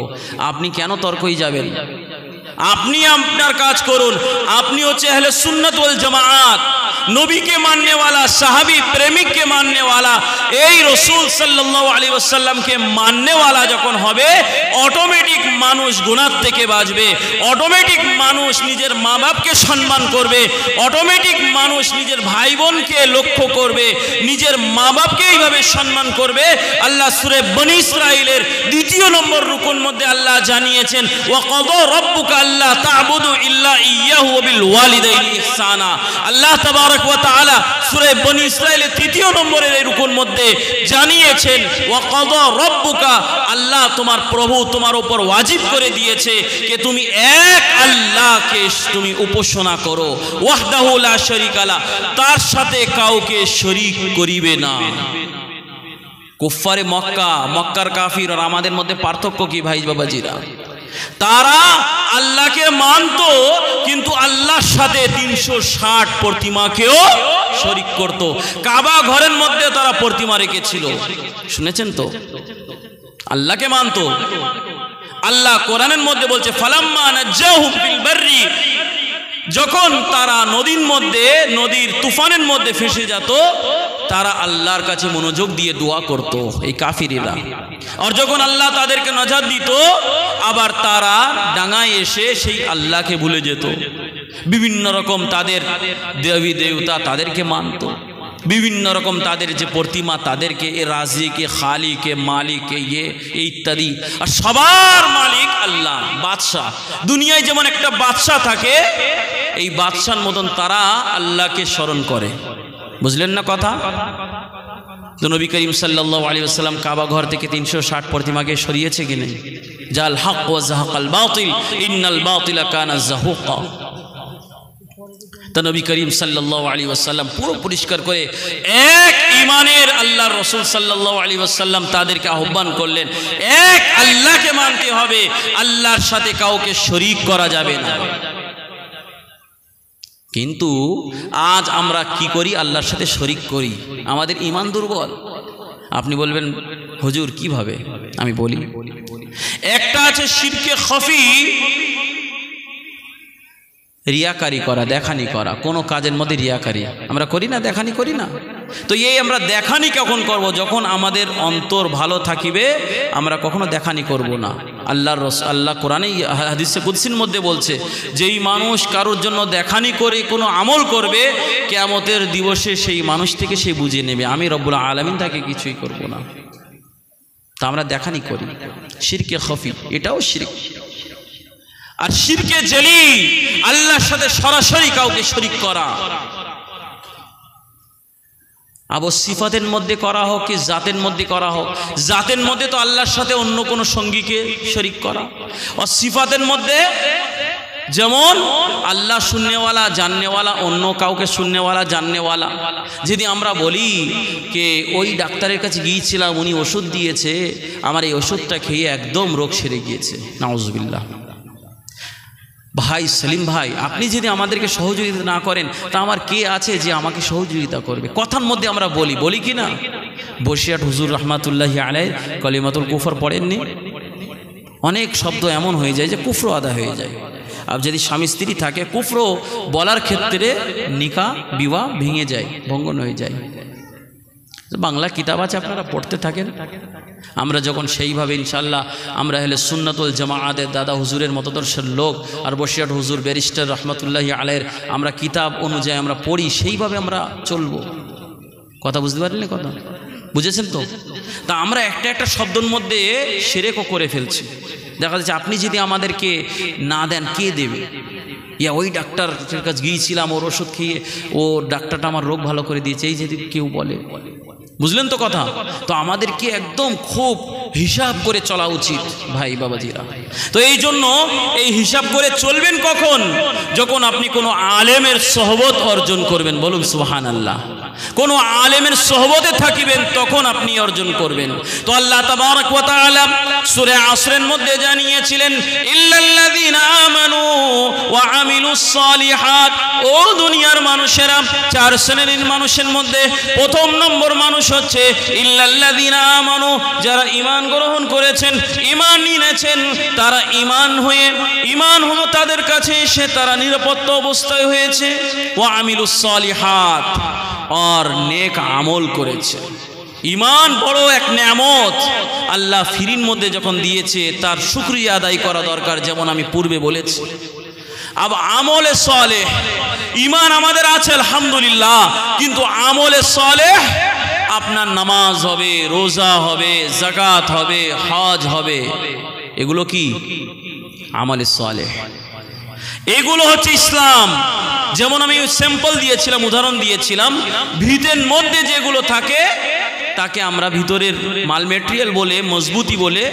Speaker 1: আপনি কেন তর্কই যাবেন? আপনি আপনার কাজ করুন। আপনি হচ্ছে আহলে সুন্নাত ওয়াল জামাআত, নবীকে মাননে वाला, সাহাবী প্রেমিককে মাননে वाला, এই রাসূল সাল্লাল্লাহু আলাইহি ওয়াসাল্লামকে মাননে वाला যখন হবে, অটোমেটিক মানুষ গুনাহ থেকে বাঁচবে, অটোমেটিক মানুষ নিজের মা বাপকে সম্মান করবে, অটোমেটিক মানুষ নিজের ভাই বোনকে লক্ষ্য করবে, নিজের মা বাপকে এইভাবে সম্মান করবে। আল্লাহ সূরা বনী ইসরাঈলের 2 নম্বর রুকুন মধ্যে আল্লাহ জানিয়েছেন, ওয়া কাদা রাব্বুকা আল্লা তা'বুদু ইল্লা ইয়্যাহু ওয়া বিল ওয়ালিদাইনি ইহসানা। আল্লাহ তাবারক ওয়া তাআলা সূরা বনী ইসরাঈলের 3 নম্বরের এই রুকুর মধ্যে জানিয়েছেন, ওয়া কাদা রাব্বুকা, আল্লাহ তোমার প্রভু তোমার উপর ওয়াজিব করে দিয়েছে যে তুমি এক আল্লাহকে তুমি উপাসনা করো, ওয়াহদাহু লা শারীকা লা, তার সাথে কাউকে শরীক করিবে না। কুফারে মক্কা, মক্কার কাফির আর আমাদের মধ্যে পার্থক্য কি ভাই বাবাজিরা? তারা আল্লাহকে মানত, কিন্তু আল্লাহর সাথে 360 প্রতিমাকেও শরীক করত। কাবা ঘরের মধ্যে তারা প্রতিমা রেখেছিল, শুনেছেন তো? আল্লাহকে মানত। আল্লাহ কোরআনের মধ্যে বলছে, ফালাম্মা নাজ্জাহুম ফিল বাররি, যখন তারা নদীর মধ্যে, নদীর তুফানের মধ্যে ফেসে যেত, তারা আল্লাহর কাছে মনোযোগ দিয়ে দোয়া করত, এই কাফিরেরা। আর যখন আল্লাহ তাদেরকে নাজাত দিত, আবার তারা ডাঙায় এসে সেই আল্লাহকে ভুলে যেত। বিভিন্ন রকম তাদের দেবী দেবতা তাদেরকে মানত, বিভিন্ন রকম তাদের যে প্রতিমা তাদেরকে রাজিকে, খালিকে, মালিকে, এই ইত্যাদি। আর সবার মালিক আল্লাহ, বাদশাহ। দুনিয়ায় যেমন একটা বাদশাহ থাকে, এই বাদশার মতন তারা আল্লাহকে স্মরণ করে। বুঝলেন না কথা? তো নবী করিম সাল্লাল্লাহু আলাইহি ওয়াসাল্লাম কাবা ঘর থেকে 360 প্রতিমাকে সরিয়েছে কি নেই? জাল হক ওয়া যাহাকাল বাতিল ইন্নাল বাতিলা কানা যাহুকা। তো নবী করিম সাল্লাল্লাহু আলাইহি ওয়াসাল্লাম পুরো পরিষ্কার করে এক ঈমানের আল্লাহর রাসূল সাল্লাল্লাহু আলাইহি ওয়াসাল্লাম তাদেরকে আহ্বান করলেন, এক আল্লাহকে মানতে হবে, আল্লাহর সাথে কাউকে শরীক করা যাবে না। কিন্তু আজ আমরা কি করি? আল্লাহর সাথে শরীক করি, আমাদের ঈমান দুর্বল। আপনি বলবেন হুজুর কিভাবে? আমি বলি, একটা আছে শিরকে খফি, রিয়াকারি করা, দেখানি করা, কোনো কাজের মধ্যে রিয়াকারি আমরা করি না, দেখানি করি না। তো এই আমরা দেখানি কখন করব? যখন আমাদের অন্তর ভালো থাকিবে, আমরা কখনো দেখানি করব না। আল্লাহ কোরআনে হাদিসে কুদসির মধ্যে বলছে, যেই মানুষ কারোর জন্য দেখানি করে কোনো আমল করবে, কিয়ামতের দিবসে সেই মানুষ থেকে সে বুঝে নেবে আমি রব্বুল আলামিন তাকে কিছুই করব না। তা আমরা দেখানি করি, শিরকে খফি, এটাও শিরক। আর শিরকে জেলি, আল্লাহর সাথে সরাসরি কাউকে শরীক করা, আবার সিফাতের মধ্যে করা হোক কি জাতের মধ্যে করা হোক। জাতের মধ্যে তো আল্লাহর সাথে অন্য কোনো সঙ্গীকে শরীক করা, আর সিফাতের মধ্যে যেমন আল্লাহ শুননেওয়ালা জাননেওয়ালা, অন্য কাউকে শুননেওয়ালা জাননেওয়ালা। যদি আমরা বলি যে ওই ডাক্তারের কাছে গিয়েছিলাম, উনি ওষুধ দিয়েছে, আমার এই ওষুধটা খেয়ে একদম রোগ সেরে গিয়েছে, নাউজুবিল্লাহ। ভাই সেলিম ভাই, আপনি যদি আমাদেরকে সহযোগিতা না করেন, তা আমার কে আছে যে আমাকে সহযোগিতা করবে? কথার মধ্যে আমরা বলি কি না? বসিরহাট হুজুর রহমাতুল্লাহি আলাইহি কলিমাতুল কুফর পড়েননি? অনেক শব্দ এমন হয়ে যায় যে কুফর আদা হয়ে যায়। আর যদি স্বামী স্ত্রী থাকে, কুফর বলার ক্ষেত্রে নিকাহ বিবাহ ভেঙে যায়, ভঙ্গন হয়ে যায়। বাংলা কিতাব আছে, আপনারা পড়তে থাকেন। আমরা যখন সেইভাবে ইনশাল্লাহ আমরা হলে সুন্নাত ওয়াল জামাআতের দাদা হুজুরের মতদর্শের লোক, আর বসিরহাট হুজুর ব্যারিস্টার রহমাতুল্লাহি আলাইহির আমরা কিতাব অনুযায়ী আমরা পড়ি, সেইভাবে আমরা চলবো। কথা বুঝতে পারলেন? কথা বুঝেছেন তো? তা আমরা একটা একটা শব্দের মধ্যে শিরকও করে ফেলছি। দেখা যাচ্ছে আপনি যদি আমাদেরকে না দেন, কে দেবে? ইয়া ওই ডাক্তারের কাছে গিয়েছিলাম, ওর ওষুধ খেয়ে ও ডাক্তারটা আমার রোগ ভালো করে দিয়েছে, এই যদি কেউ বলে, বুঝলেন তো কথা? তো আমাদেরকে একদম খুব হিসাব করে চলা উচিত ভাই বাবাজিরা। তো এই জন্য এই হিসাব করে চলবেন কখন? যখন আপনি কোনো আলেমের সোহবত অর্জন করবেন। বলুন সুবহানাল্লাহ। কোনো আলেমের সোহবতে থাকিবেন, তখন আপনি অর্জন করবেন। তো আল্লাহ তাবারক ওয়া তাআলা সূরা আসরের মধ্যে জানিয়েছিলেন, ইল্লাল্লাযীনা আমানু ওয়া আমিলু আমিলুস সালিহাত। ও দুনিয়ার মানুষেরা, চার শ্রেণীর মানুষের মধ্যে প্রথম নম্বর মানুষ হচ্ছে ইল্লাল্লাযিনা আমানু, যারা ঈমান গ্রহণ করেছেন, ঈমান এনেছেন, তারা ঈমান হলো তাদের কাছে এসে তারা নিরাপত্তা অবস্থায় হয়েছে। ওয়া আমিলুস সালিহাত, আর নেক আমল করেছে। ঈমান বড় এক নেয়ামত, আল্লাহ ফিরির মধ্যে যখন দিয়েছে তার শুকরিয়া আদায় করা দরকার, যেমন আমি পূর্বে বলেছি। अब আমলে সালেহ, ঈমান আমাদের আছে আলহামদুলিল্লাহ, কিন্তু আমলে সালেহ আপনার নামাজ হবে, রোজা হবে, যাকাত হবে, হজ হবে, এগুলো কি আমলে সালেহ, এগুলো হচ্ছে ইসলাম। যেমন আমি স্যাম্পল দিয়েছিলাম, উদাহরণ দিয়েছিলাম, ভিতের মধ্যে যেগুলো থাকে তাকে আমরা ভিতরের মাল মেটেরিয়াল বলে, মজবুতি বলে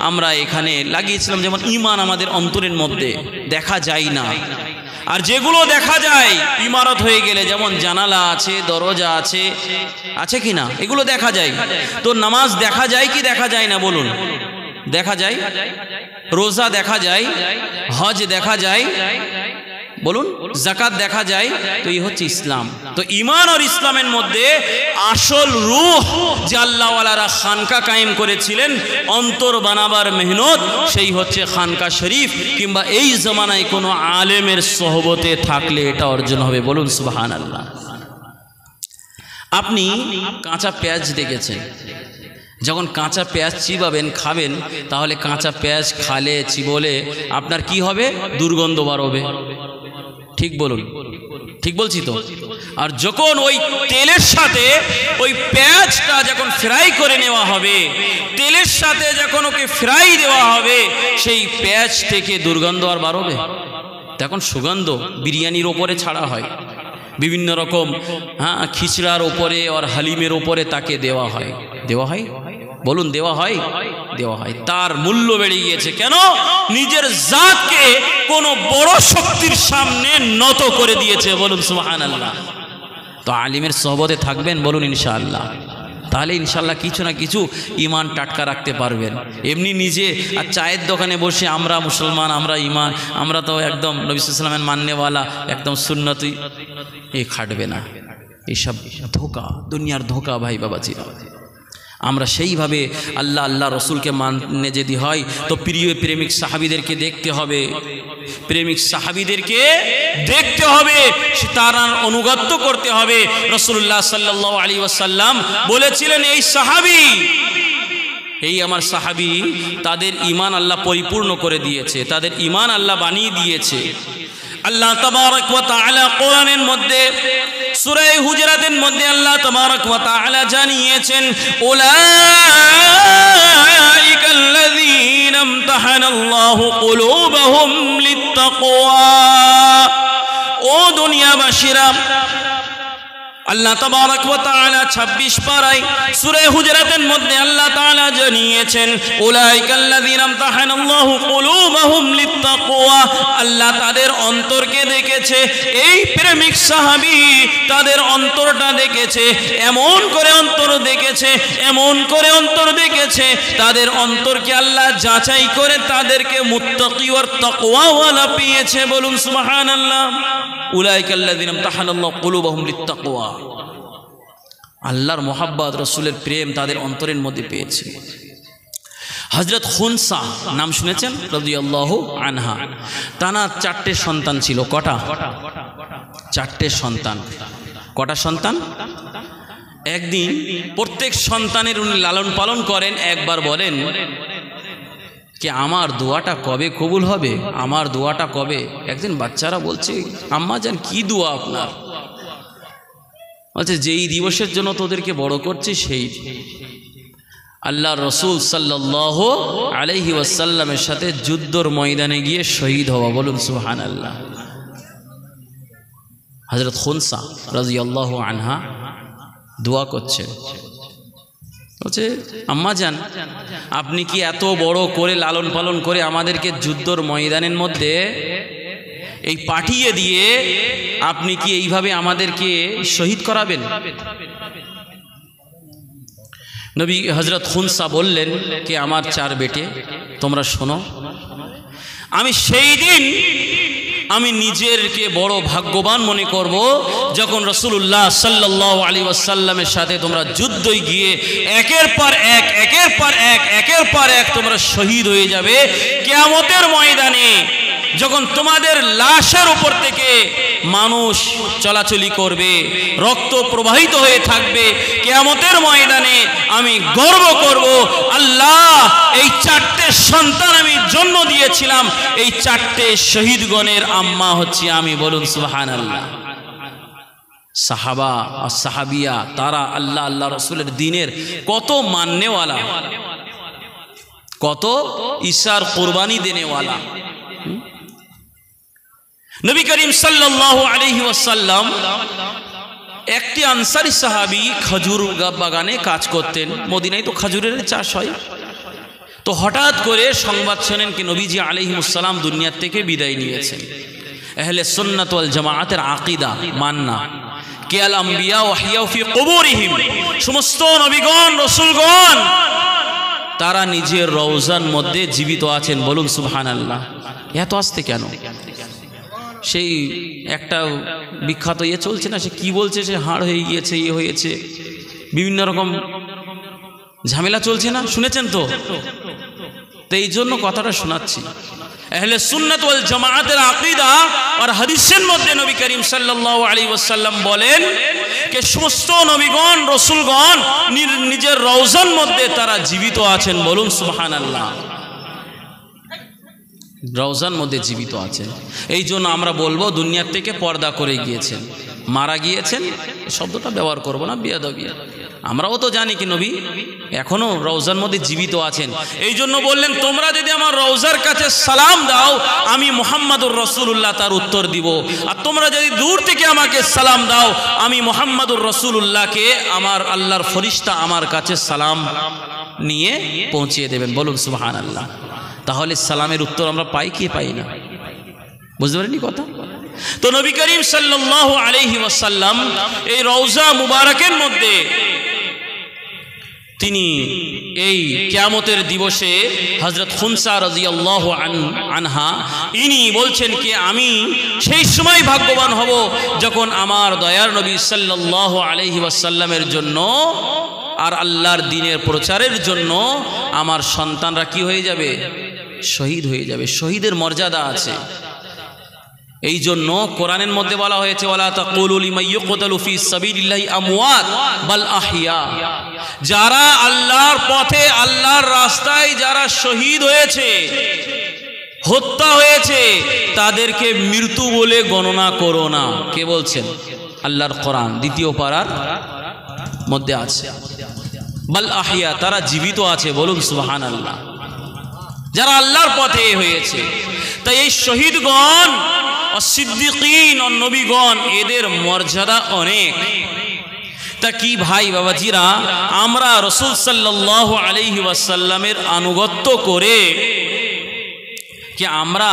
Speaker 1: আমরা এখানে লাগিয়েছিলাম। যেমন ঈমান আমাদের অন্তরের মধ্যে দেখা যায় না, আর যেগুলো দেখা যায় ইমারত হয়ে গেলে, যেমন জানালা আছে, দরজা আছে, আছে কি না, এগুলো দেখা যায়। তো নামাজ দেখা যায় কি দেখা যায় না বলুন? দেখা যায়। রোজা দেখা যায়, হজ দেখা যায়, বলুন, যাকাত দেখা যায়। তো এই হচ্ছে ইসলাম। তো ঈমান আর ইসলামের মধ্যে আসল রূহ যে আল্লাহওয়ালারা খানকা কায়েম করেছিলেন, অন্তর বানাবার মেহনত, সেই হচ্ছে খানকা শরীফ, কিংবা এই জমানায় কোনো আলেমের সোহবতে থাকলে এটা অর্জন হবে। বলুন সুবহানাল্লাহ। আপনি কাঁচা পেঁয়াজ দেখেছেন, যখন কাঁচা পেঁয়াজ চিবাবেন, খাবেন, তাহলে কাঁচা পেঁয়াজ খালে চিবলে আপনার কি হবে? দুর্গন্ধ বার হবে। ঠিক বলুন, ঠিক বলছি তো? আর যখন ওই তেলের সাথে ওই পেঁয়াজটা যখন ফ্রাই করে নেওয়া হবে, তেলের সাথে যখন ওকে ফ্রাই দেওয়া হবে, সেই পেঁয়াজ থেকে দুর্গন্ধ আর বার হবে। তখন সুগন্ধ বিরিয়ানির ওপরে ছাড়া হয়, বিভিন্ন রকম খিচড়ার ওপরে আর হালিমের ওপরে তাকে দেওয়া হয়। দেওয়া হয়, বলুন, দেওয়া হয়? দেওয়া হয়। তার মূল্য বেড়ে গিয়েছে। কেন? নিজের জাতকে কোনো বড় শক্তির সামনে নত করে দিয়েছে। বলুন সুবহানাল্লাহ। তো আলিমের সোহবতে থাকবেন, বলুন ইনশাআল্লাহ, তাহলে ইনশাআল্লাহ কিছু না কিছু ঈমান টাটকা রাখতে পারবেন। এমনি নিজে আর চায়ের দোকানে বসে আমরা মুসলমান, আমরা ঈমান, আমরা তো একদম নবী সাল্লাল্লাহু আলাইহি ওয়াসাল্লামের মাননেওয়ালা, একদম সুন্নতি, এই খাটবে না। এইসব ধোঁকা, দুনিয়ার ধোঁকা ভাই বাবাজিরা। আমরা সেইভাবে আল্লাহ রসুলকে মানে যদি হয়, তো প্রিয় প্রেমিক সাহাবীদেরকে দেখতে হবে, প্রেমিক সাহাবীদেরকে দেখতে হবে, তার অনুগত্য করতে হবে। রাসূলুল্লাহ সাল্লাল্লাহু আলাইহি ওয়াসাল্লাম বলেছিলেন, এই সাহাবী, এই আমার সাহাবী, তাদের ঈমান আল্লাহ পরিপূর্ণ করে দিয়েছে, তাদের ঈমান আল্লাহ বানিয়ে দিয়েছে। আল্লাহ তাবারক ওয়া তাআলা কোরআনের মধ্যে সূরা হুজরাতের মধ্যে আল্লাহ তাবারক ওয়া তাআলা জানিয়েছেন, উলাইকাল্লাযীনা ইমতাহানাল্লাহু কুলুবাহুম লিত্তাকওয়া। ও দুনিয়াবাসীরা, আল্লাহ তাবারক ওয়া তাআলা 26 পারায় সূরা হুজরাতের মধ্যে আল্লাহ তাআলা জানিয়েছেন, উলাইকাল্লাযীনা ইমতাহানাল্লাহু কুলুবাহুম লিত্তাকওয়া। আল্লাহ তাদের অন্তরকে দেখেছে। এই প্রেমিক সাহাবী তাদের অন্তরটা দেখেছে, এমন করে অন্তর দেখেছে, এমন করে অন্তর দেখেছে, তাদের অন্তরকে আল্লাহ যাচাই করে তাদেরকে মুত্তাকি ওয়া তাকওয়াওয়ালা পেয়েছে। বলুন সুবহানাল্লাহ। উলাইকাল্লাযীনা ইমতাহানাল্লাহু কুলুবাহুম লিত্তাকওয়া। আল্লাহর মোহাব্বত, রসুলের প্রেম তাদের অন্তরের মধ্যে পেয়েছে। হযরত খুনসা নাম শুনেছেন রাদিয়াল্লাহু আনহা, তানার 4টে সন্তান ছিল। কটা? 4টে সন্তান। কটা সন্তান? একদিন প্রত্যেক সন্তানের উনি লালন পালন করেন। একবার বলেন कि আমার দোয়াটা কবে কবুল হবে, আমার দোয়াটা কবে। একদিন বাচ্চারা বলছে, আম্মা জান কি দোয়া আপনার? বলছে, যেই দিবসের জন্য তোদেরকে বড় করছি সেই। আল্লাহ রসুল সাল্লাল্লাহু আলাইহি ওয়াসাল্লামের সাথে যুদ্ধর ময়দানে গিয়ে শহীদ হওয়া। বলুন সুবহানাল্লাহ। হযরত খুনসা রাদিয়াল্লাহু আনহা দোয়া করছেন, বলছে, আম্মা জান আপনি কি এত বড় করে লালন পালন করে আমাদেরকে যুদ্ধর ময়দানের মধ্যে এই পাঠিয়ে দিয়ে আপনি কি এইভাবে আমাদেরকে শহীদ করাবেন? নবী হযরত খুনসা বললেন कि আমার 4 বেটে, তোমরা শোনো, আমি সেই দিন আমি নিজেরকে বড় ভাগ্যবান মনে করব যখন রাসূলুল্লাহ সাল্লাল্লাহু আলাইহি ওয়াসাল্লামের সাথে তোমরা যুদ্ধে গিয়ে একের পর এক তোমরা শহীদ হয়ে যাবে। কিয়ামতের ময়দানে যখন তোমাদের লাশের উপর থেকে মানুষ চলাচলি করবে, রক্ত প্রবাহিত হয়ে থাকবে, কিয়ামতের ময়দানে আমি গর্ব করব, আল্লাহ এই 4টে সন্তান আমি জন্ম দিয়েছিলাম, এই 4টে শহীদগণের আম্মা হচ্ছে আমি। বলুন সুবহানাল্লাহ। সাহাবা আর সাহাবিয়া তারা আল্লাহ রসুলের দ্বীনের কত মাননেওয়ালা, কত ঈশার কুরবানি দেনেওয়ালা। নবী করিম সাল্লাল্লাহু আলাইহি ওয়াসাল্লাম একটি আনসারী সাহাবী খেজুর বাগানে কাজ করতেন। মদিনায় তো খেজুরের চাষ হয়। তো হঠাৎ করে সংবাদ শোনেন কি নবীজি আলাইহিস সালাম দুনিয়ার থেকে বিদায় নিয়েছেন। আহলে সুন্নাত ওয়াল জামাআতের আকীদা মাননা কে আল আম্বিয়া ওয়াহিয়া ফি কুবুরিহিম, সমস্ত নবীগণ রাসূলগণ তারা নিজের রওজার মধ্যে জীবিত আছেন। বলুন সুবহানাল্লাহ। এত আসতে কেন? সেই একটা বিখ্যাত চলছে না, সে কি বলছে, সে হাড় হয়ে গিয়েছে, হয়েছে, বিভিন্ন রকম ঝামেলা চলছে না, শুনেছেন তো? তো এই জন্য কথাটা শোনাচ্ছি। আহলে সুন্নাত ওয়াল জামাআতের আকীদা আর হাদিসের মধ্যে নবী করিম সাল্লাল্লাহু আলাইহি ওয়াসাল্লাম বলেন যে সমস্ত নবীগণ রাসূলগণ নিজের রওজার মধ্যে তারা জীবিত আছেন। বলুন সুবহানাল্লাহ। রওজার মধ্যে জীবিত আছেন। এই জন্য আমরা বলবো দুনিয়ার থেকে পর্দা করে গিয়েছেন, মারা গিয়েছেন শব্দটা ব্যবহার করব না, বেয়াদবি। আমরাও তো জানি কি নবী এখনো রওজার মধ্যে জীবিত আছেন। এই জন্য বললেন তোমরা যদি আমার রওজার কাছে সালাম দাও আমি মুহাম্মাদুর রাসূলুল্লাহ তার উত্তর দিব, আর তোমরা যদি দূর থেকে আমাকে সালাম দাও আমি মুহাম্মাদুর রাসূলুল্লাহকে আমার আল্লাহর ফেরেশতা আমার কাছে সালাম নিয়ে পৌঁছিয়ে দেবেন। বলুন সুবহানাল্লাহ। তাহলে সালামের উত্তর আমরা পাই কি পাই না? বুঝতে পারেননি কথা? তো নবী করিম সাল্লাল্লাহু আলাইহি ওয়াসাল্লাম এই রওজা মুবারকের মধ্যে তিনি এই কিয়ামতের দিবসে হযরত খুনসা রাদিয়াল্লাহু আনহা ইনি বলছেন কি আমি সেই সময় ভাগ্যবান হব যখন আমার দয়ার নবী সাল্লাল্লাহু আলাইহি ওয়াসাল্লামের জন্য আর আল্লাহর দ্বীনের প্রচারের জন্য আমার সন্তানরা কি হয়ে যাবে? শহীদ হয়ে যাবে। শহীদের মর্যাদা আছে। এই জন্য কোরআনের মধ্যে বলা হয়েছে ওয়ালা তাকুলু লিমান ইউকতালু ফি সাবিলিল্লাহি আমওয়াত বাল আহইয়া, যারা আল্লাহর পথে আল্লাহর রাস্তায় যারা শহীদ হয়েছে, হত্যা হয়েছে, তাদেরকে মৃত্যু বলে গণনা করো না। কে বলছেন? আল্লাহর কোরআন দ্বিতীয় পারার মধ্যে আছে বাল আহইয়া, তারা জীবিত আছে। বলুন সুবহানাল্লাহ। যারা আল্লাহর পথে হয়েছে, তাই এই শহীদগণ সিদ্দিকিন ও নবীগণ এদের মর্যাদা অনেক। তা কি ভাই বাবাজিরা, আমরা রাসূল সাল্লাল্লাহু আলাইহি ওয়াসাল্লামের আনুগত্য করে কি আমরা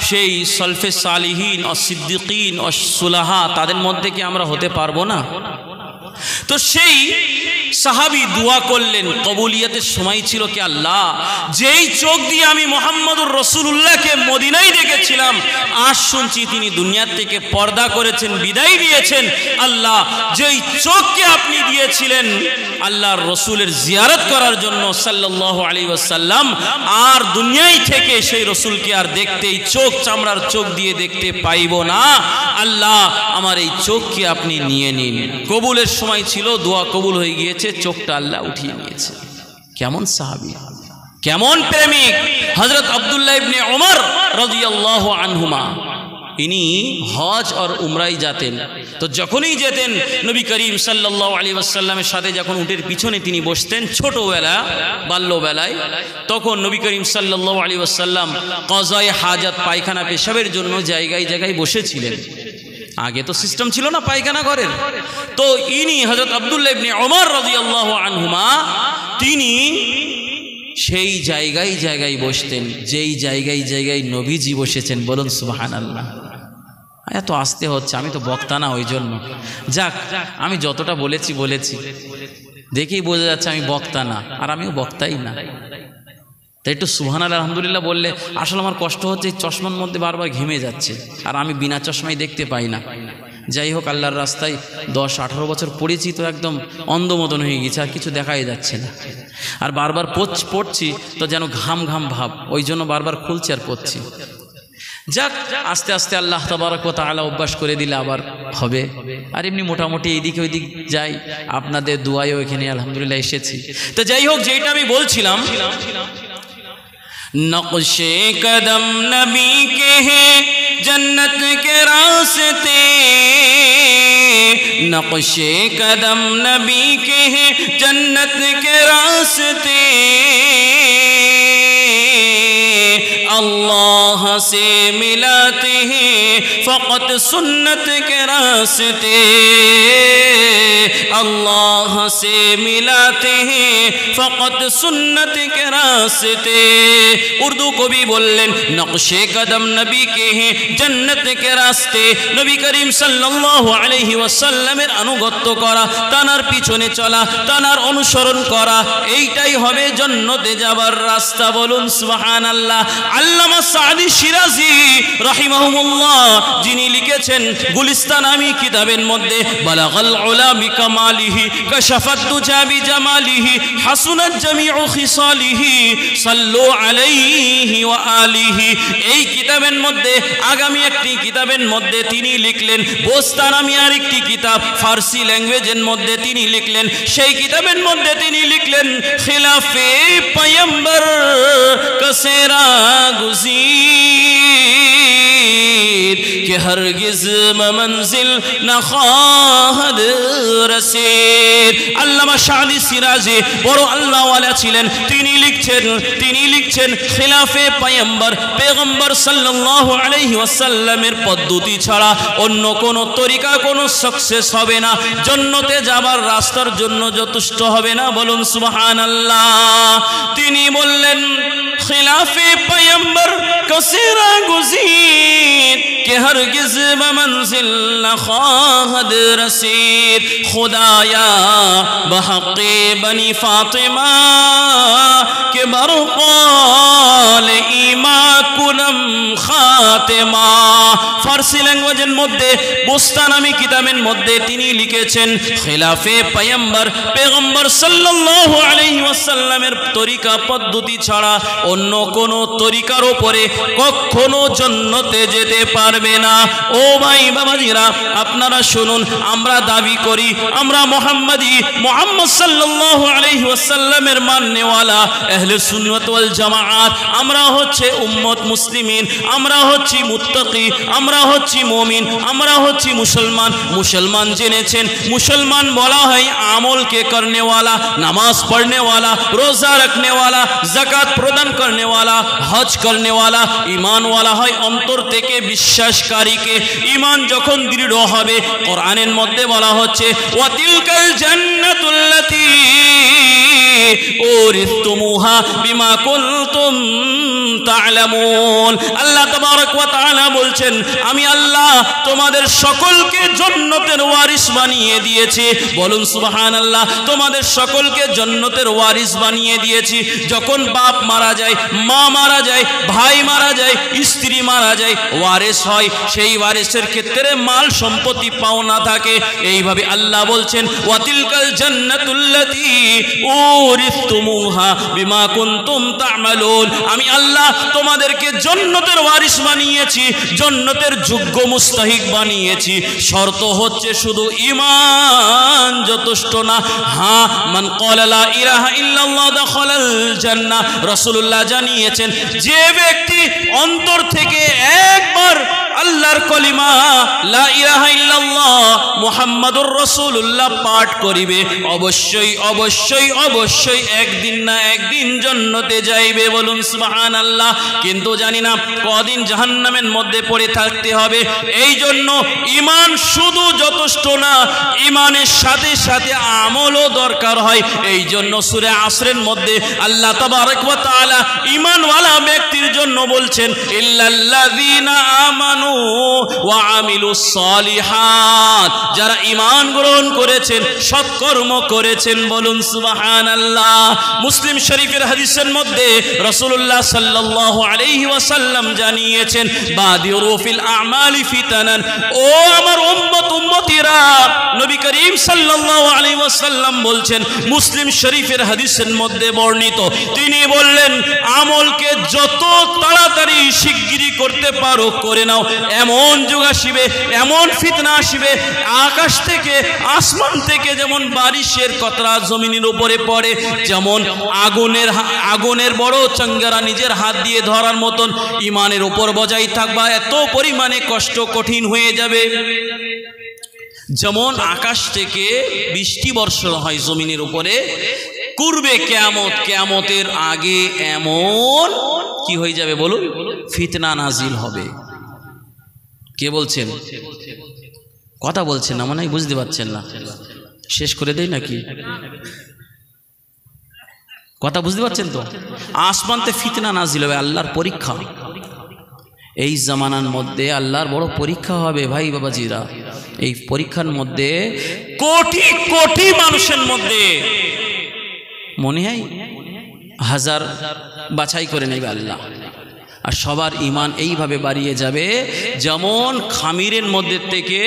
Speaker 1: সেই সলফে সালিহিন ও সিদ্দিকিন ও সুলাহা তাদের মধ্যে কি আমরা হতে পারবো না? তো সেই সাহাবী দোয়া করলেন, কবুলিয়াতের সময় ছিল কি আল্লাহ যেই চোখ দিয়ে আমি মুহাম্মদুর রাসূলুল্লাহকে মদিনায় দেখেছিলাম, আজ শুনছি তিনি দুনিয়ার থেকে পর্দা করেছেন, বিদায় নিয়েছেন। আল্লাহ যেই চোখকে আপনি দিয়েছিলেন আল্লাহর রসুলের জিয়ারত করার জন্য সাল্লাল্লাহু আলাইহি ওয়াসাল্লাম, আর দুনিয়ায় থেকে সেই রসুলকে আর দেখতেই চোখ চামড়ার চোখ দিয়ে দেখতে পাইব না। আল্লাহ আমার এই চোখকে আপনি নিয়ে নিন। কবুলের সময় ছিল, দোয়া কবুল হয়ে গিয়েছে, চোখটা আল্লাহ উঠিয়ে নিয়েছে। কেমন সাহাবী, কেমন প্রেমিক! হযরত আব্দুল্লাহ ইবনে ওমর রাদিয়াল্লাহু আনহুমা ইনি হজ আর উমরায় যেতেন। তো যখনই যেতেন নবী করিম সাল্লাল্লাহু আলাইহি ওয়াসাল্লামের সাথে যখন উটের পিছনে তিনি বসতেন ছোটবেলা বাল্যবেলায়, তখন নবী করিম সাল্লাল্লাহু আলাইহি ওয়াসাল্লাম কজায়ে হাজাত পায়খানা পেশাবের জন্য জায়গায় জায়গায় বসেছিলেন। আগে তো সিস্টেম ছিল না পায়খানা ঘরের। তো ইনি হযরত আব্দুল্লাহ ইবনে ওমর রাদিয়াল্লাহু আনহুমা তিনি সেই জায়গায় জায়গায় বসতেন যেই জায়গায় জায়গায় নবীজি বসেছেন। বলুন সুবহানাল্লাহ। এত আসতে হচ্ছে, আমি তো বক্তা না, ওই জন্য যাক আমি যতটা বলেছি দেখেই বোঝা যাচ্ছে আমি বক্তা না, আর আমিও বক্তাই না। তাই একটু সুবহানাল্লাহ আলহামদুলিল্লাহ বললে। আসলে আমার কষ্ট হচ্ছে, চশমার মধ্যে বারবার ঘেমে যাচ্ছে, আর আমি বিনা চশমায় দেখতে পাই না। যাই হোক, আল্লাহর রাস্তায় 10-18 বছর পড়েছি, তো একদম অন্ধমতন হয়ে গেছে, আর কিছু দেখাই যাচ্ছে না। আর বারবার পড়ছি তো যেন ঘাম ঘাম ভাব, ওই জন্য বারবার খুলছি আর পড়ছি। যাক, আস্তে আস্তে আল্লাহ তাবারক ওয়া তাআলা অভ্যাস করে দিলে আবার হবে। আর এমনি মোটামুটি এইদিকে ওইদিক যাই, আপনাদের দুয়ায়ও এখানে আলহামদুলিল্লাহ এসেছি। তো যাই হোক, যেটা আমি বলছিলাম, নকশে কদম নবী কে হে जन्नत के रास्ते, नक्शे कदम नबी के हैं जन्नत के रास्ते, अल्लाह से मिलाते हैं फ़क़त सुन्नत के रास्ते, अल्लाह से मिलाते हैं फ़क़त सुन्नत के रास्ते। उर्दू को भी बोलें, नक्शे कदम नबी के हैं जन्नत के रास्ते। नबी करीम सल्लल्लाहु अलैहि ওয়াসাল্লামের আনুগত্য করা, তানার পিছনে চলা, তানার অনুসরণ করা, এইটাই হবে জান্নাতে যাবার রাস্তা। বলুন সুবহানাল্লাহ। আল্লামা সাদি শিরাজি রাহিমাহুল্লাহ, যিনি লিখেছেন গুলিস্তান নামী কিতাবের মধ্যে, বালাগাল উলা বিকামালিহি কাশাফাত দুজা বিজামালিহি হাসুনাত জামিউ খিসালিহি সাল্লু আলাইহি ওয়া আলিহি, এই কিতাবের মধ্যে, আগামী একটি কিতাবের মধ্যে তিনি লিখলেন, বোস্তা নামী আরেকটি কিতাব ফার্সি ল্যাঙ্গুয়েজের মধ্যে তিনি লিখলেন, সেই কিতাবের মধ্যে তিনি লিখলেন, খিলাফে পয়গম্বর কসেরা গুজির কে হরগিজ মঞ্জিল না খাহাদ রসির। আল্লামা সাদি সিরাজি বড় আল্লাহওয়ালা ছিলেন, তিনি লিখছেন খিলাফে পয়গম্বর, পেগম্বর সাল্লাল্লাহু আলাইহি ওয়াসাল্লামের পদ্ধতি ছাড়া অন্য কোন তরিকা কোন সাকসেস হবে না, জান্নাতে যাবার রাস্তার জন্য যথেষ্ট হবে না। বলুন সুবহানাল্লাহ। তিনি বললেন, খিলাফে পয়গম্বর কসেরা গুজির কে হরগিজ মঞ্জিল না খাহাদ রসির, খুদায়া বহকে বনি ফাতিমা কে বরকাল ইমা কুলম খাতেমা। ফার্সি ল্যাঙ্গুয়েজের মধ্যে বোস্তা নামী কিতাবের মধ্যে তিনি লিখেছেন, খিলাফে পয়গম্বর, পেগম্বর সাল্লাল্লাহু আলাইহি ওয়াসাল্লামের তরিকা পদ্ধতি ছাড়া অন্য কোন তরিকার উপরে কখনো জান্নাতে যেতে পারবে না। ও ভাই বাবাজিরা, আপনারা শুনুন, আমরা দাবি করি আমরা মুহাম্মদ সাল্লাল্লাহু আলাইহি ওয়াসাল্লামের মাননেওয়ালা আহলে সুন্নাত ওয়াল জামাআত, আমরা হচ্ছে উম্মত মুসলিমিন, আমরা হচ্ছি মুত্তাকি, আমরা হচ্ছি মুমিন, আমরা হচ্ছি মুসলমান। মুসলমান জেনেছেন, মুসলমান বলা হয় আমলকে করনেওয়ালা, নামাজ পড়নেওয়ালা, রোজা রাখনেওয়ালা, যাকাত প্রদান করনেওয়ালা, হজ করনেওয়ালা। ঈমানওয়ালা হয় অন্তর থেকে বিশ্বাসকারীকে। ঈমান যখন দৃঢ় হবে, কোরআনের মধ্যে বলা হচ্ছে, ওয়া তিলকাল জান্নাতুল্লাতী উরিসতুমুহা বিমা কুনতুম তা'লামুন। আল্লাহ তাবারক ওয়া তাআলা বলছেন, আমি আল্লাহ তোমাদের সকলকে জান্নাতের ওয়ারিস বানিয়ে দিয়েছি। বলুন সুবহানাল্লাহ। তোমাদের সকলকে জান্নাতের ওয়ারিস বানিয়ে দিয়েছি। যখন বাপ মারা যায়, মা মারা যায়, ভাই মারা যায়, স্ত্রী মারা যায়, ওয়ারিস হয়, সেই ওয়ারিসের ক্ষেত্রে মাল সম্পত্তি পাওনা থাকে। এইভাবে আল্লাহ বলছেন, ওয়া তিলকাল জান্নাতুল্লাতী উরিসতুমুহা বিমা কুনতুম তা'মালুন। আমি আল্লাহ তোমাদেরকে জান্নাতের ওয়ারিস বানিয়েছি, জান্নাতের যোগ্য মুস্তাহিক বানিয়েছি। শর্ত হচ্ছে শুধু ঈমান যথেষ্ট না। হ্যাঁ, মান ক্বালা লা ইলাহা ইল্লাল্লাহ দাখালাল জান্নাহ। রাসূলুল্লাহ জানিয়েছেন, যে ব্যক্তি অন্তর থেকে একবার আল্লাহর কলিমা লা ইলাহা ইল্লাল্লাহ মুহাম্মাদুর রাসূলুল্লাহ পাঠ করিবে, অবশ্যই অবশ্যই অবশ্যই একদিন না একদিন জান্নাতে যাইবে। বলুন সুবহানাল্লাহ। কিন্তু জানি না কদিন জাহান্নামের মধ্যে পড়ে থাকতে হবে। এই জন্য ঈমান শুধু যথেষ্ট না, ঈমানের সাথে সাথে আমলও দরকার হয়। এই জন্য সূরা আসরের মধ্যে আল্লাহ তাবারক ওয়া তাআলা ঈমানওয়ালা ব্যক্তির জন্য বলছেন, ইল্লাল্লাযীনা আমানু ওয়া আমিলুস সালিহাত, যারা ঈমান গ্রহণ করেছেন, সৎকর্ম করেছেন, বলুন সুবহানাল্লাহ। মুসলিম শরীফের হাদিসের মধ্যে রাসূলুল্লাহ সাল্লাল্লাহু আলাইহি ওয়াসাল্লাম জানিয়েছেন, বাদিরু ফিল আমালি ফিতানান, ও আমার উম্মতিরা, নবী করিম সাল্লাল্লাহু আলাইহি ওয়াসাল্লাম বলছেন, মুসলিম শরীফের হাদিসের মধ্যে বর্ণিত, তিনি বললেন, আমলকে যত তাড়াতাড়ি শিগগিরই করতে পারো করে নাও। এমন যুগ আসিবে, এমন ফিতনা আসিবে, আকাশ থেকে আসমান থেকে যেমন বারিশের কতরা জমিনের উপরে পড়ে, যেমন আগুনের বড় চঙ্গারা নিজের হাত দিয়ে ধরার মতন ইমানের উপর বজায় থাকবা, এত পরিমাণে কষ্ট কঠিন হয়ে যাবে। যেমন আকাশ থেকে বৃষ্টি বর্ষণ হয় জমিনের উপরে, করবে কিয়ামত, কিয়ামতের আগে এমন কি হয়ে যাবে বলুন, ফিতনা নাজিল হবে। কে বলছেন? কথা বলছেন না, মনে হয় বুঝতে পারছেন না। শেষ করে দেই নাকি? কথা বুঝতে পারছেন তো? আসমানতে ফিতনা নাজিল হবে, আল্লাহর পরীক্ষা। এই জামানার মধ্যে আল্লাহর বড় পরীক্ষা হবে ভাই বাবাজিরা। এই পরীক্ষার মধ্যে কোটি কোটি মানুষের মধ্যে মনে হয় হাজার বাছাই করে নেবে আল্লাহ, আর সবার ঈমান এইভাবে বাড়িয়ে যাবে, যেমন খামিরের মধ্যে থেকে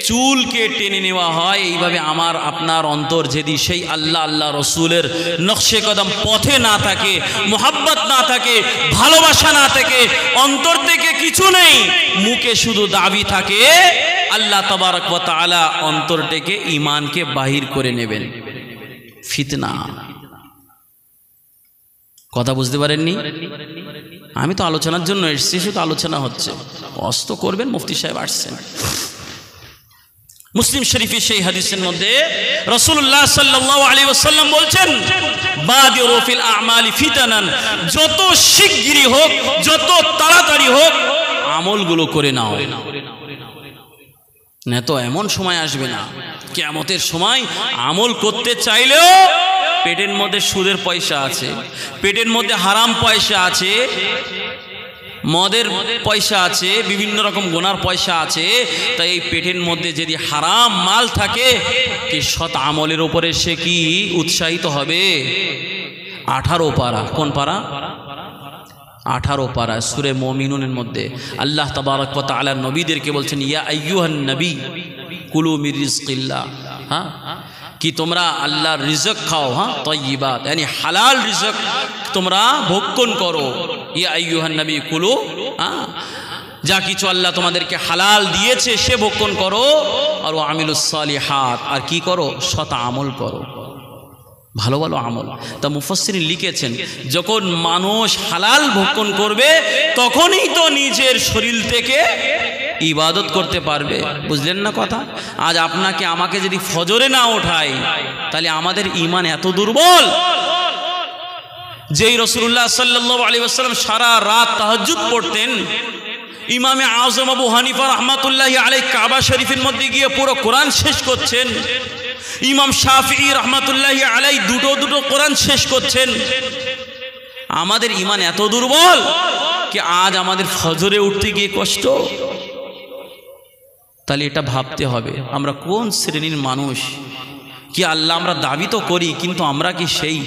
Speaker 1: চুলকে টেনে নেওয়া হয়, এইভাবে আমার আপনার অন্তর যদি সেই আল্লাহ আল্লাহ রসুলের নকশে কদম পথে না থাকে, মোহাব্বত না থাকে, ভালোবাসা না থাকে, অন্তর থেকে কিছু নেই, মুখে শুধু দাবি থাকে, আল্লাহ তাবারক ওয়া তাআলা অন্তর থেকে ঈমানকে বাহির করে নেবেন। ফিতনা। কথা বুঝতে পারেননি? আমি তো আলোচনার জন্য এসেছি, শুধু আলোচনা হচ্ছে, অস্ত করবেন। মুফতি সাহেব আসছেন। মুসলিম শরীফের সেই হাদিসের মধ্যে রাসূলুল্লাহ সাল্লাল্লাহু আলাইহি ওয়াসাল্লাম বলছেন, বাদিরু ফিল আমালি ফিতানান, যত শিগগিরই হোক, যত তাড়াতাড়ি হোক, আমলগুলো করে নাও, না তো এমন সময় আসবে না কিয়ামতের সময় আমল করতে চাইলেও পেটের মধ্যে সুদের পয়সা আছে, পেটের মধ্যে হারাম পয়সা আছে, মদের পয়সা আছে, বিভিন্ন রকম গোনার পয়সা আছে। তাই এই পেটের মধ্যে যদি হারাম মাল থাকে, কি সৎ আমলের উপরে সে কি উৎসাহিত হবে? 18 পারা, কোন পারা? 18 পারা সূরা মুমিনুনের মধ্যে আল্লাহ তাবারক ওয়া তাআলা নবীদেরকে বলছেন, ইয়া আইয়ুহান নবী কুলু মির রিজকিল্লাহ, হ্যাঁ, কি তোমরা আল্লাহর রিজক খাও, হ্যাঁ, তাইয়্যিবাত, মানে হালাল রিজক তোমরা ভক্ষণ করো। ইয়া আইয়ুহান নবী কুলু, হ্যাঁ, যা কিছু আল্লাহ তোমাদেরকে হালাল দিয়েছে সে ভক্ষণ করো, আর ওয়া আমিলুস সালিহাত, আর কি করো? সৎ আমল করো, ভালো ভালো আমল। তা মুফাসসিরিন লিখেছেন, যখন মানুষ হালাল ভক্ষণ করবে তখনই তো নিজের শরীর থেকে ইবাদত করতে পারবে। বুঝলেন না কথা? আজ আপনাকে আমাকে যদি ফজরে না ওঠায়, তাহলে আমাদের ঈমান এত দুর্বল। যেই রাসূলুল্লাহ সাল্লাল্লাহু আলাইহি ওয়াসাল্লাম সারা রাত তাহাজ্জুদ পড়তেন, ইমামে আযম আবু হানিফা রাহমাতুল্লাহি আলাইহি কাবা শরীফের মধ্যে গিয়ে পুরো কোরআন শেষ করছেন, ইমাম শাফিঈ রাহমাতুল্লাহি আলাইহি দুটো কোরআন শেষ করছেন। আমাদের ঈমান এত দুর্বল কি আজ আমাদের ফজরে উঠতে গিয়ে কষ্ট। তাহলে এটা ভাবতে হবে আমরা কোন শ্রেণীর মানুষ। কি আল্লাহ আমরা দাবি তো করি, কিন্তু আমরা কি সেই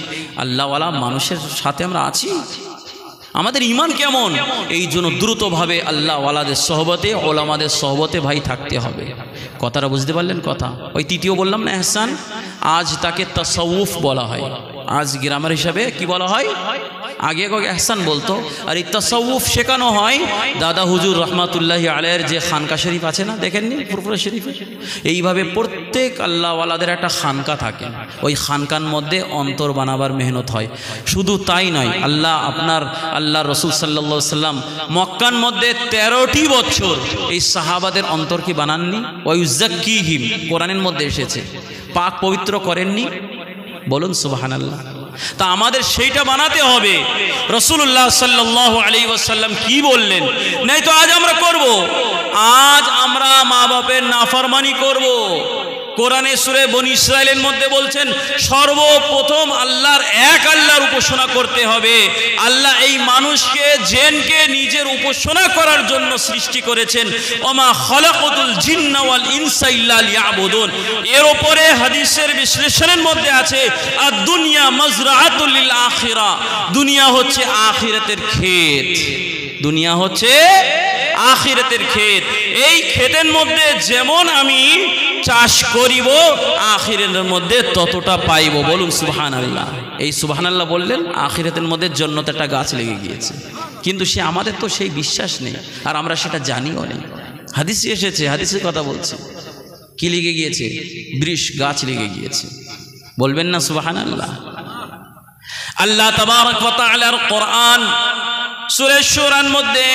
Speaker 1: আল্লাহওয়ালা মানুষের সাথে আমরা আছি? আমাদের ঈমান কেমন? এই জন্য দ্রুতভাবে আল্লাহওয়ালাদের সহবতে, ওলামাদের সহবতে ভাই থাকতে হবে। কথাটা বুঝতে পারলেন? কথা ওই তৃতীয় বললাম না, ইহসান, আজ তাকে তাসাউফ বলা হয়। আজ গ্রামার হিসাবে কি বলা হয়? আগে ইহসান বলতো। আর এই তাসাউফ শেখানো হয় দাদা হুজুর রহমাতুল্লাহি আলাইহির যে খানকা শরীফ আছে না, দেখেননি ফুরফুরা শরীফ? এইভাবে প্রত্যেক আল্লাহওয়ালাদের একটা খানকা থাকে, ওই খানকার মধ্যে অন্তর বানাবার মেহনত হয়। শুধু তাই নয়, আল্লাহ রসুল সাল্লাল্লাহু আলাইহি সাল্লাম মক্কার মধ্যে 13টি বছর এই সাহাবাদের অন্তর কি বানাননি? ওয়ায়ুযাক্কিহিম, কোরআনের মধ্যে এসেছে, পাক পবিত্র করেননি? বলুন সুবহানাল্লাহ। তা আমাদের সেইটা বানাতে হবে। রাসূলুল্লাহ সাল্লাল্লাহু আলাইহি ওয়াসাল্লাম কি বললেন? নাই তো আজ আমরা করব, আজ আমরা মা বাপের নাফরমানি করব, কোরআনে সূরা বনী ইসরাইলের মধ্যে বলছেন সর্বপ্রথম আল্লাহর এক আল্লাহর উপাসনা করতে হবে। আল্লাহ এই মানুষকে জিনকে নিজের উপাসনা করার জন্য সৃষ্টি করেছেন। ওমা খালাকাতুল জিন্না ওয়াল ইনসা ইল্লা লিয়াবুদুন। এর উপরে হাদিসের বিশ্লেষণের মধ্যে আছে আর দুনিয়া মাজরাআতুল লিল আখিরা, দুনিয়া হচ্ছে আখিরাতের ক্ষেত, দুনিয়া হচ্ছে আখিরাতের ক্ষেত। এই ক্ষেতের মধ্যে যেমন আমি চাষ করিব আখিরাতের মধ্যে ততটা পাইব। বলুন সুবহানাল্লাহ। এই সুবহানাল্লাহ বললেন আখিরাতের মধ্যে জান্নাতে একটা গাছ লেগে গিয়েছে, কিন্তু সে আমাদের তো সেই বিশ্বাস নেই আর আমরা সেটা জানিও নেই। হাদিসে এসেছে, হাদিসের কথা বলছি, কি লেগে গিয়েছে? বৃক্ষ গাছ লেগে গিয়েছে। বলবেন না সুবহানাল্লাহ। আল্লাহ তাবারক ওয়া তাআলার কোরআন সূরা শূরার মধ্যে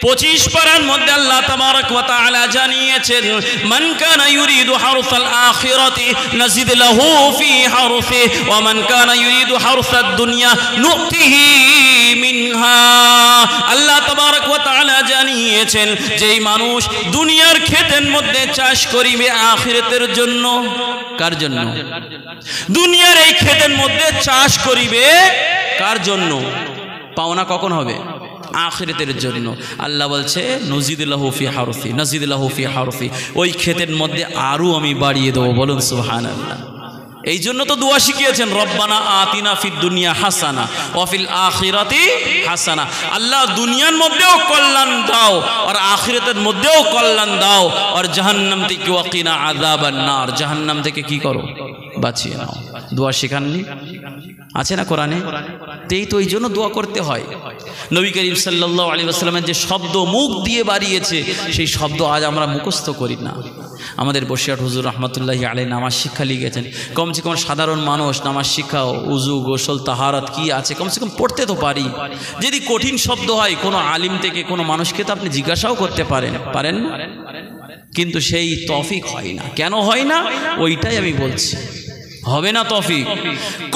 Speaker 1: 25 পারার মধ্যে আল্লাহ তাবারক ওয়া তাআলা জানিয়েছেন মান কানা ইউরিদু হারসাল আখিরাতি নাজিদ লাহু ফি হারসি ওয়া মান কানা ইউরিদু হারসাদ দুনিয়া নুতিহি মিনহা। আল্লাহ তাবারক ওয়া তাআলা জানিয়েছেন যেই মানুষ দুনিয়ার ক্ষেতের মধ্যে চাষ করিবে আখিরাতের জন্য, কার জন্য? দুনিয়ার এই ক্ষেতের মধ্যে চাষ করিবে কার জন্য? পাওনা কখন হবে? আখিরাতের জন্য। আল্লাহ বলছে নজিদুল্লাহু ফি হারসি, নজিদুল্লাহু ফি হারসি, ওই ক্ষেতের মধ্যে আরও আমি বাড়িয়ে দেবো। বলুন সুবহানাল্লাহ। এই জন্য তো দোয়া শিখিয়েছেন রব্বানা আতিনা ফিদ দুনিয়া হাসানা ওয়া ফিল আখিরাতি হাসানা। আল্লাহ দুনিয়ার মধ্যেও কল্যাণ দাও আর আখিরাতের মধ্যেও কল্যাণ দাও, আর জাহান্নাম থেকে ওয়াকিনা আযাবান নার, জাহান্নাম থেকে কি করো? বাঁচিয়ে নাও। দোয়া শেখাননি আছে না কোরআনে? তেই তো এই জন্য দোয়া করতে হয়। নবী করিম সাল্লাল্লাহু আলাইহি ওয়াসাল্লামের যে শব্দ মুখ দিয়ে বাড়িয়েছে সেই শব্দ আজ আমরা মুখস্থ করি না। আমাদের বসিরহাট হুজুর রহমতুল্লাহি আলাইহি নামাজ শিক্ষা লিখেছেন, কমসে কম সাধারণ মানুষ নামাজ শিক্ষা, উজু, গোসল, তাহারাত কি আছে কমসে কম পড়তে তো পারি। যদি কঠিন শব্দ হয় কোনো আলিম থেকে কোনো মানুষকে তো আপনি জিজ্ঞাসাও করতে পারেন না, কিন্তু সেই তৌফিক হয় না। কেন হয় না? ওইটাই আমি বলছি, হবে না তৌফিক।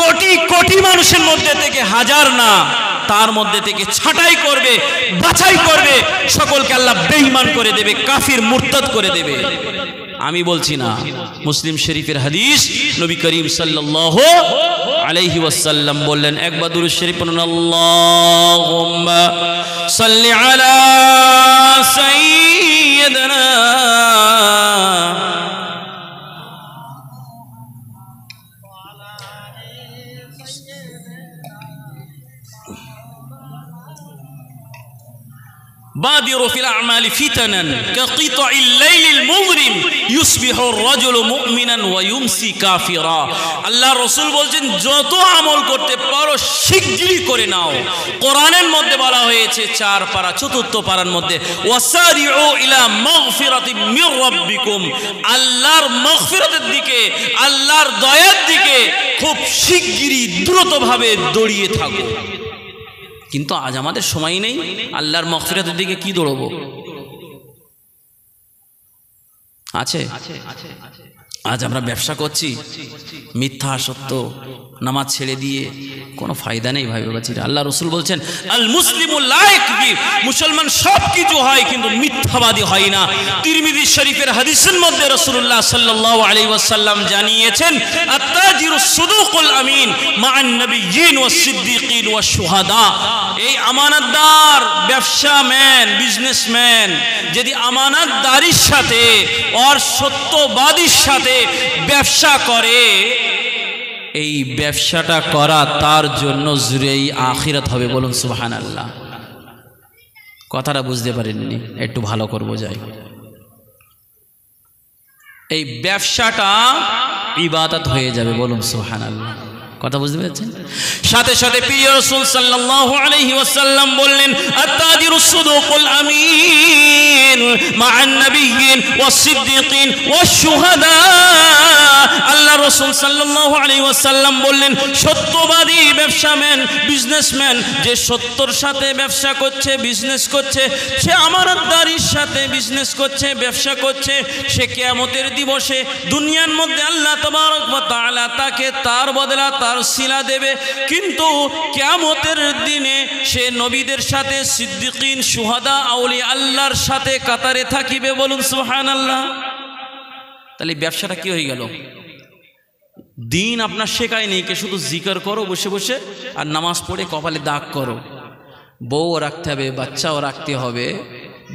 Speaker 1: কোটি কোটি মানুষের মধ্যে থেকে হাজার না, তার মধ্যে থেকে ছাঁটাই করবে, বাছাই করবে, সকলকে আল্লাহ বেঈমান করে দেবে, কাফির মুরতাদ করে দেবে। আমি বলছি না, মুসলিম শরীফের হাদিস, নবী করিম সাল্লাল্লাহু আলাইহি ওয়াসাল্লাম বললেন, একবার দুরূদ শরীফ পড়ুন, আল্লাহুম্মা সাল্লি আলা সাইয়্যিদিনা بادروا في الأعمال فتنا كقطع الليل المظلم يصبح الرجل مؤمنا ويمسي كافرا। আল্লাহ রাসূল বলেন যত আমল করতে পারো শিগগিরই করে নাও। কোরআনের মধ্যে বলা হয়েছে 4 পারা 4th পারার মধ্যে ওয়াসারিউ ইলা মাগফিরাতিম মির রাব্বিকুম, আল্লাহর মাগফিরাতের দিকে, আল্লাহর দয়ার দিকে খুব শিগগিরই দ্রুতভাবে দৌড়িয়ে থাকো। কিন্তু আজ আমাদের সময় নেই, আল্লাহর মাগফিরাতের দিকে কি দৌড়বো? আছে? আজ আমরা ব্যবসা করছি, মিথ্যা সত্য, নামাজ ছেড়ে দিয়ে কোনো ফায়দা নেই ভাই বাবাজিরা। আল্লাহ রাসূল বলছেন আল মুসলিমু লা ইয়াকযিব, মুসলমান সব কিছু হয় কিন্তু মিথ্যাবাদী হয় না। তিরমিজি শরীফের হাদিসের মধ্যে রাসূলুল্লাহ সাল্লাল্লাহু আলাইহি ওয়াসাল্লাম জানিয়েছেন আত-তাজিরুস সুদুকুল আমিন মা'আন নাবিয়্যিন ওয়াস সিদ্দিকিন ওয়াশ শুহাদা। এই আমানতদার ব্যবসাম্যান, বিজনেসম্যান যদি আমানতদারির সাথে আর সত্যবাদীর সাথে ব্যবসা করে, এই ব্যবসাটা করা তার জন্য জুরেই আখিরাত হবে। বলুন সুবহানাল্লাহ। কথাটা বুঝতে পারেননি, একটু ভালো করে বোঝাই। এই ব্যবসাটা ইবাদত হয়ে যাবে। বলুন সুবহানাল্লাহ। কথা বুঝতে পেরেছেন? সাথে সাথে প্রিয় রাসূল সাল্লাল্লাহু আলাইহি ওয়াসাল্লাম বললেন আত-তাজিরুস সুদুকুল আমিন মা'আন নাবিয়্যিন ওয়াস সিদ্দিকিন ওয়াশ শুহাদা। আল্লাহ রাসূল সাল্লাল্লাহু আলাইহি ওয়াসাল্লাম বললেন সত্যবাদী ব্যবসাম্যান, বিজনেসম্যান, যে সত্যর সাথে ব্যবসা করছে, বিজনেস করছে, সে আমানতদারির সাথে বিজনেস করছে, ব্যবসা করছে, সে কিয়ামতের দিবসে দুনিয়ার মধ্যে আল্লাহ তাবারক ওয়া তাআলা তাকে তার বদলা তার সিলা দেবে, কিন্তু কিয়ামতের দিনে সে নবীদের সাথে, সিদ্দিকিন, শুহাদা, আউলিয়া আল্লাহর সাথে কাতারে থাকিবে। বলুন সুবহানাল্লাহ। তাহলে ব্যবসাটা কি হয়ে গেল? দিন আপনার শেখায়নি কে শুধু জিকির করো বসে বসে আর নামাজ পড়ে কপালে দাগ করো। বউও রাখতে হবে, বাচ্চাও রাখতে হবে,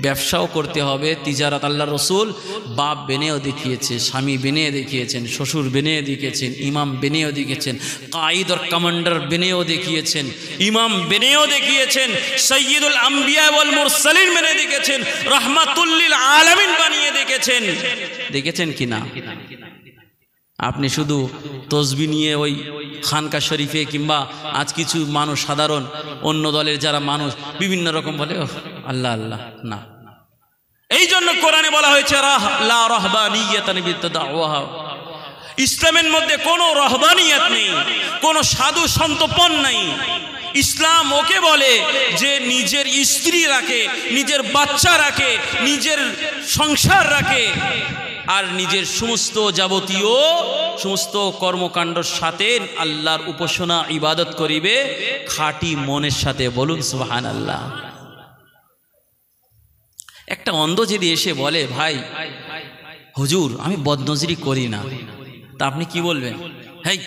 Speaker 1: ব্যবসাও করতে হবে। তিজারাত আল্লাহ রসুল বাপ বেনেও দেখিয়েছে, স্বামী বেনেও দেখিয়েছেন, শ্বশুর বেনেও দেখিয়েছেন, ইমাম বেনেও দেখিয়েছেন, কাঈদ আর কমান্ডার বেনেও দেখিয়েছেন, ইমাম বেনেও দেখিয়েছেন, সৈয়দুল আম্বিয়া ওয়াল মুরসালিন বেনে দেখিয়েছেন, রাহমাতুল লিল আলামিন বানিয়ে দেখেছেন। দেখেছেন কি না? আপনি শুধু তসবি নিয়ে ওই খানকা শরীফে কিংবা আজ কিছু মানুষ সাধারণ অন্য দলের যারা মানুষ বিভিন্ন রকম বলে আল্লাহ আল্লাহ, না। এই জন্য কোরআনে বলা হয়েছে লা রাহবানিয়াতান বিত্তাওয়া, ইসলামের মধ্যে কোনো রহবানিয়াত নেই, কোনো সাধু সন্তপন নাই। ইসলাম ওকে বলে যে নিজের স্ত্রী রাখে, নিজের বাচ্চা রাখে, নিজের সংসার রাখে আর নিজের সমস্ত যাবতীয় সমস্ত কর্মকাণ্ডর সাথে আল্লাহর উপাসনা ইবাদত করিবে খাঁটি মনের সাথে। বলুন সুবহানাল্লাহ। একটা অন্ধ যদি এসে বলে ভাই হুজুর আমি বদনজরি করি না, তা আপনি কি বলবেন? হেই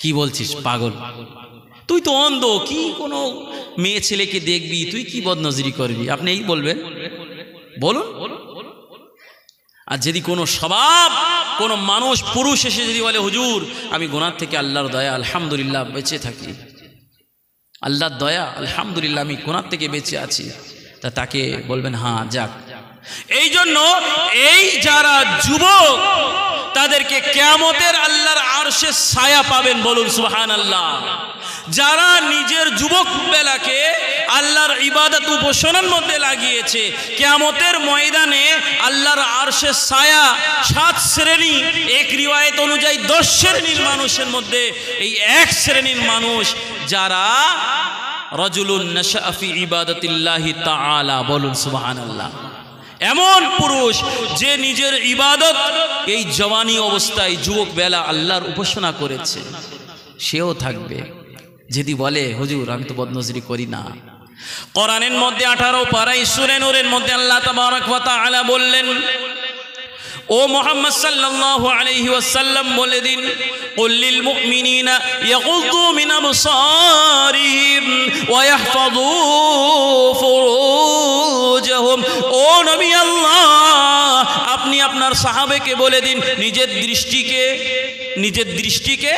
Speaker 1: কি বলছিস পাগল, তুই তো অন্ধ, কি কোনো মেয়ে ছেলেকে দেখবি, তুই কি বদনজরি করবি? আপনি এই বলবেন? বলুন। আর যদি কোনো স্বভাব কোনো মানুষ পুরুষ এসে যদি বলে হুজুর আমি গুনাহ থেকে আল্লাহর দয়া আলহামদুলিল্লাহ বেঁচে থাকি, আল্লাহর দয়া আলহামদুলিল্লাহ আমি গুনাহ থেকে বেঁচে আছি, তা তাকে বলবেন হ্যাঁ যাক। এই জন্য এই যারা যুবক তাদেরকে কিয়ামতের আল্লাহর আরশের ছায়া পাবেন। বলুন সুবহানাল্লাহ। যারা নিজের যুবক বেলাকে আল্লাহর ইবাদত উপাসনার মধ্যে লাগিয়েছে, কিয়ামতের ময়দানে আল্লাহর আরশের ছায়া 7 শ্রেণী, এক রিওয়ায়াত অনুযায়ী 10 শ্রেণীর মানুষের মধ্যে এই এক শ্রেণীর মানুষ যারা রাজুলুন নাশা ফি ইবাদাতিল্লাহি তাআলা। বলুন সুবহানাল্লাহ। এমন পুরুষ যে নিজের ইবাদত এই জওয়ানি অবস্থায় যুবক বেলা আল্লাহর উপাসনা করেছে, সেও থাকবে। যদি বলে হুজুর আমি তো বদনজরি করি না। কোরআনের মধ্যে 18 পারা সূরা নূরের মধ্যে আল্লাহ তাবারক ওয়া তাআলা বললেন, ও মুহাম্মদ সাল্লাল্লাহু আলাইহি ওয়াসাল্লাম বলে দিন, কুল লিল মুমিনিনা ইয়াগুদ্দু মিন আবসারিহিম ওয়া ইয়াহফাযু ফুরুজাহুম। ও নবী আল্লাহ আপনি আপনার সাহাবাকে বলে দিন নিজের দৃষ্টিকে